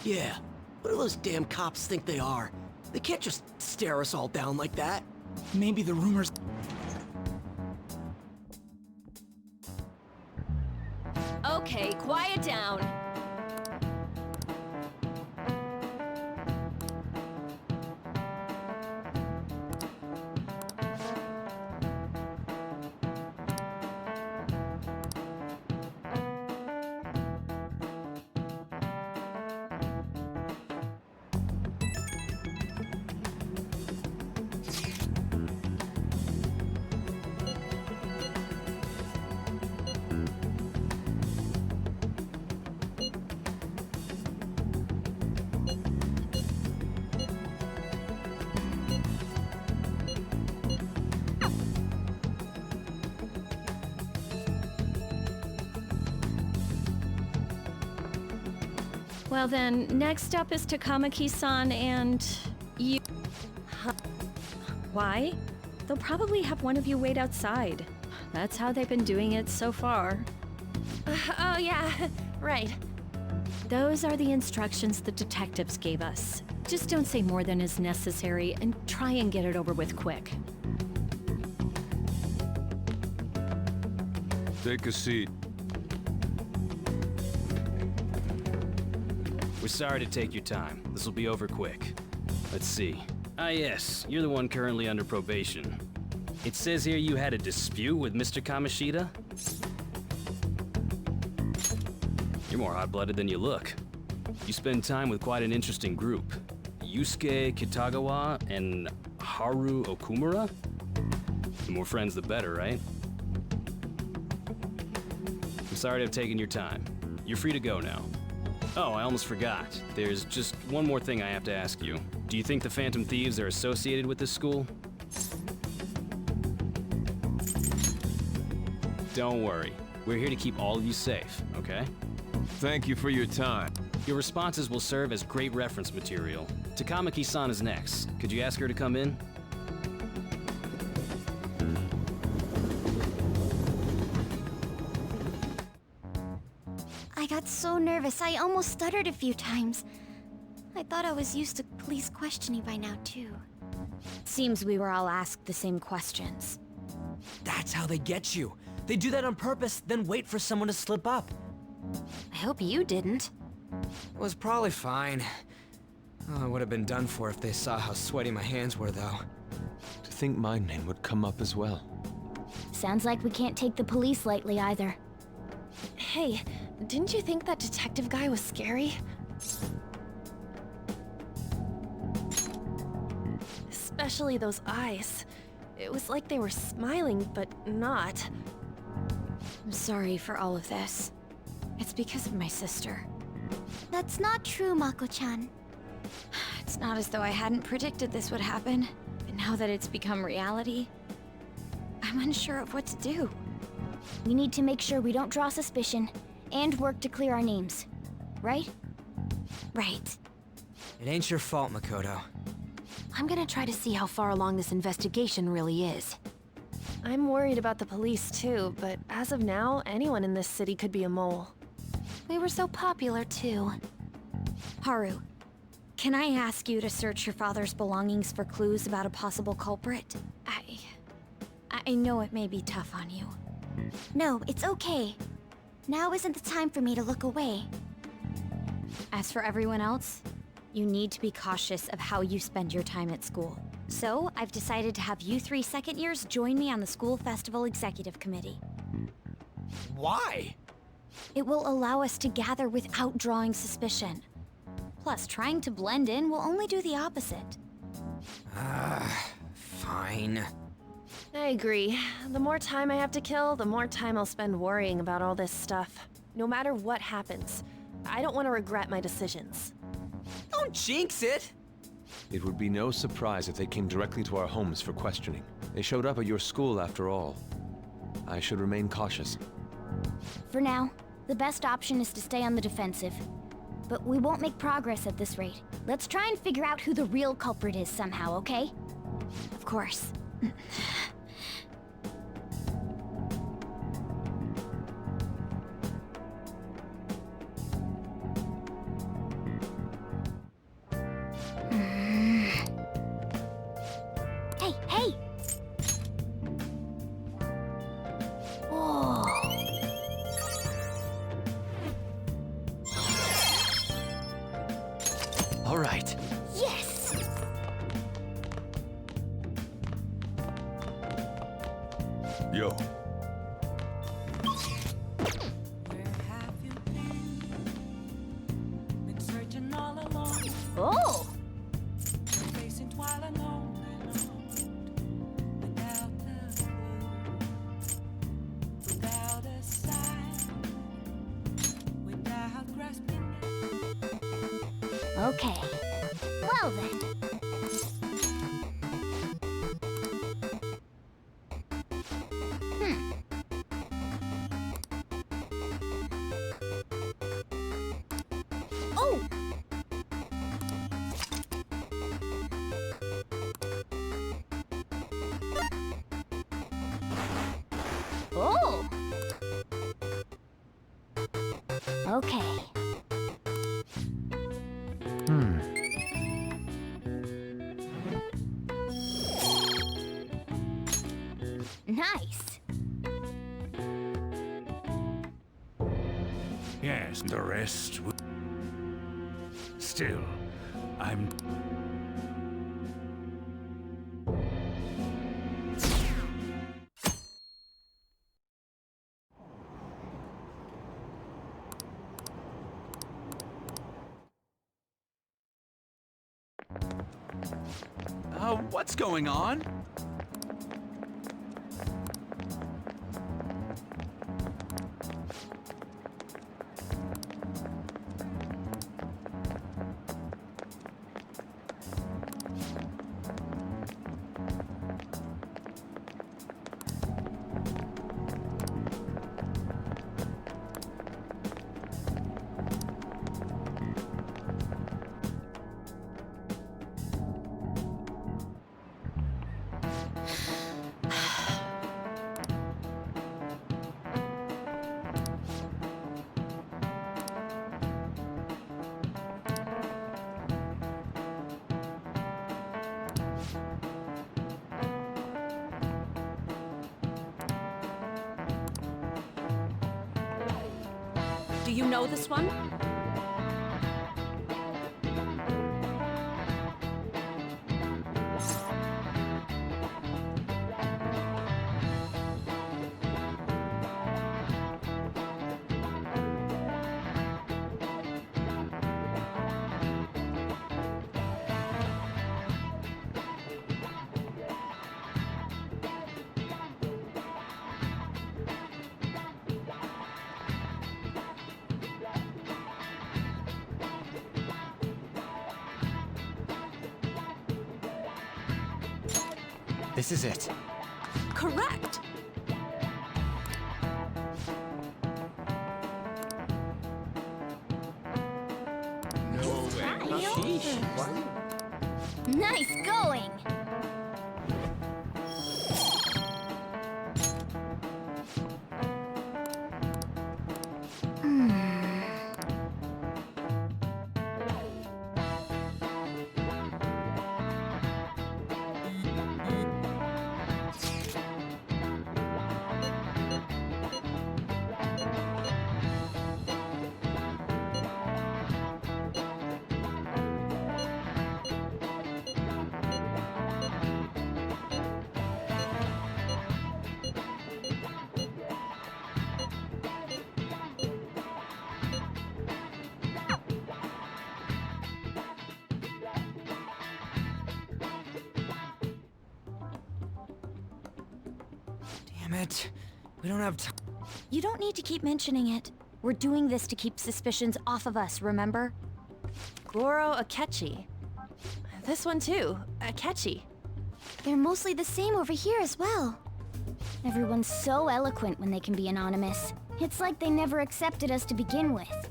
Yeah. What do those damn cops think they are? They can't just stare us all down like that. Maybe the rumors... Okay, quiet down. Well then, next up is Takamaki-san and... you... Huh. Why? They'll probably have one of you wait outside. That's how they've been doing it so far. Oh yeah, right. Those are the instructions the detectives gave us. Just don't say more than is necessary and try and get it over with quick. Take a seat. We're sorry to take your time. This will be over quick. Let's see. Ah yes, you're the one currently under probation. It says here you had a dispute with Mr. Kamishita? You're more hot-blooded than you look. You spend time with quite an interesting group. Yusuke Kitagawa and Haru Okumura? The more friends, the better, right? I'm sorry to have taken your time. You're free to go now. Oh, I almost forgot. There's just one more thing I have to ask you. Do you think the Phantom Thieves are associated with this school? Don't worry. We're here to keep all of you safe, okay? Thank you for your time. Your responses will serve as great reference material. Takamaki-san is next. Could you ask her to come in? I got so nervous, I almost stuttered a few times. I thought I was used to police questioning by now, too. Seems we were all asked the same questions. That's how they get you. They do that on purpose, then wait for someone to slip up. I hope you didn't. It was probably fine. Oh, it would have been done for if they saw how sweaty my hands were, though. To think my name would come up as well. Sounds like we can't take the police lightly either. Hey, didn't you think that detective guy was scary? Especially those eyes. It was like they were smiling, but not. I'm sorry for all of this. It's because of my sister. That's not true, Mako-chan. It's not as though I hadn't predicted this would happen, but now that it's become reality, I'm unsure of what to do. We need to make sure we don't draw suspicion, and work to clear our names. Right? Right. It ain't your fault, Makoto. I'm gonna try to see how far along this investigation really is. I'm worried about the police too, but as of now, anyone in this city could be a mole. We were so popular too. Haru, can I ask you to search your father's belongings for clues about a possible culprit? I know it may be tough on you. No, it's okay. Now isn't the time for me to look away. As for everyone else, you need to be cautious of how you spend your time at school. So, I've decided to have you 3 second years join me on the school festival executive committee. Why? It will allow us to gather without drawing suspicion. Plus, trying to blend in will only do the opposite. Fine. I agree. The more time I have to kill, the more time I'll spend worrying about all this stuff. No matter what happens, I don't want to regret my decisions. Don't jinx it! It would be no surprise if they came directly to our homes for questioning. They showed up at your school after all. I should remain cautious. For now, the best option is to stay on the defensive. But we won't make progress at this rate. Let's try and figure out who the real culprit is somehow, okay? Of course. Hey, hey! Oh. All right. Yes! Yo. Been searching all along, Oh! facing while alone and alone, without a clue, without a sign, without grasping. Okay. Well then. Oh! Oh! Okay. Nice. Yes, the rest will... Still, I'm... What's going on? Do you know this one? This is it. Correct! No way. Nice going. Damn it. We don't have time. You don't need to keep mentioning it. We're doing this to keep suspicions off of us, remember? Goro Akechi. This one too, Akechi. They're mostly the same over here as well. Everyone's so eloquent when they can be anonymous. It's like they never accepted us to begin with.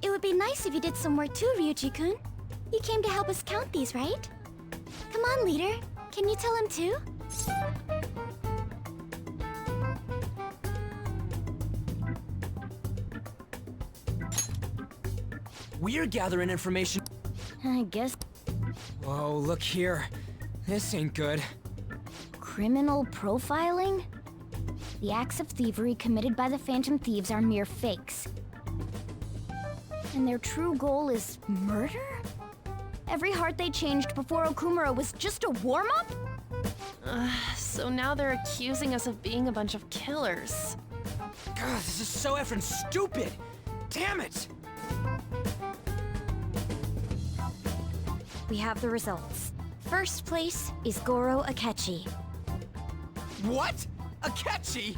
It would be nice if you did some work too, Ryuji-kun. You came to help us count these, right? Come on, leader. Can you tell him too? We're gathering information. I guess. Whoa, look here. This ain't good. Criminal profiling? The acts of thievery committed by the Phantom Thieves are mere fakes. And their true goal is murder? Every heart they changed before Okumura was just a warm-up? So now they're accusing us of being a bunch of killers. God, this is so effing stupid! Damn it! We have the results. First place is Goro Akechi. What? Akechi?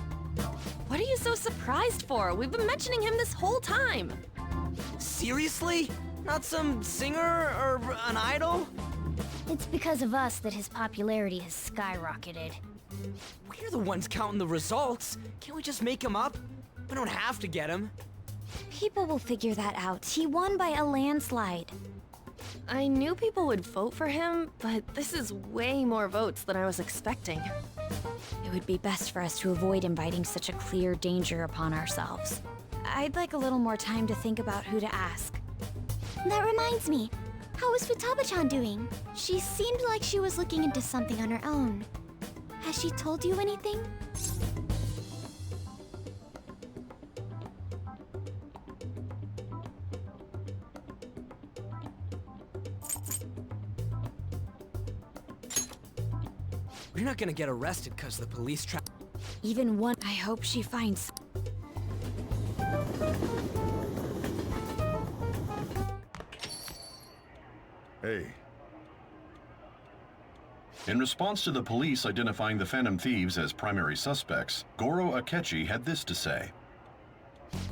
What are you so surprised for? We've been mentioning him this whole time. Seriously? Not some singer or an idol? It's because of us that his popularity has skyrocketed. We're the ones counting the results. Can't we just make him up? We don't have to get him. People will figure that out. He won by a landslide. I knew people would vote for him, but this is way more votes than I was expecting. It would be best for us to avoid inviting such a clear danger upon ourselves. I'd like a little more time to think about who to ask. That reminds me. How is Futaba-chan doing? She seemed like she was looking into something on her own. Has she told you anything? We're not gonna get arrested because the police Even one. I hope she finds. Hey. In response to the police identifying the Phantom Thieves as primary suspects, Goro Akechi had this to say.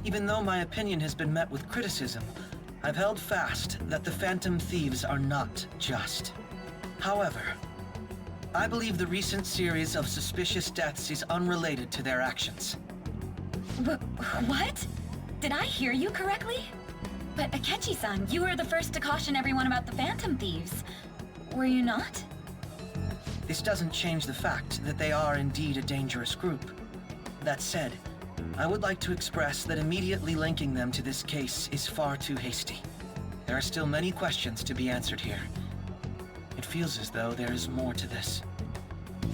Even though my opinion has been met with criticism, I've held fast that the Phantom Thieves are not just. However, I believe the recent series of suspicious deaths is unrelated to their actions. What? Did I hear you correctly? But Akechi-san, you were the first to caution everyone about the Phantom Thieves. Were you not? This doesn't change the fact that they are indeed a dangerous group. That said, I would like to express that immediately linking them to this case is far too hasty. There are still many questions to be answered here. It feels as though there is more to this.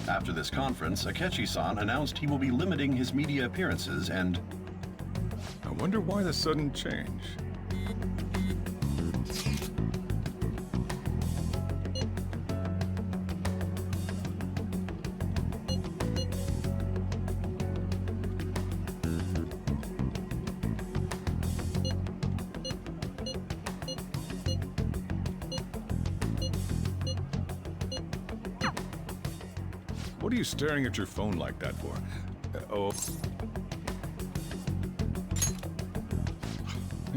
After this conference, Akechi-san announced he will be limiting his media appearances and... I wonder why the sudden change. What are you staring at your phone like that for? Oh.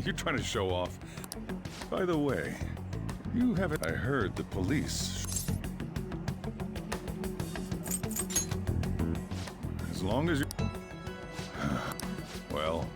You're trying to show off. By the way, you haven't... I heard the police. As long as you... Well,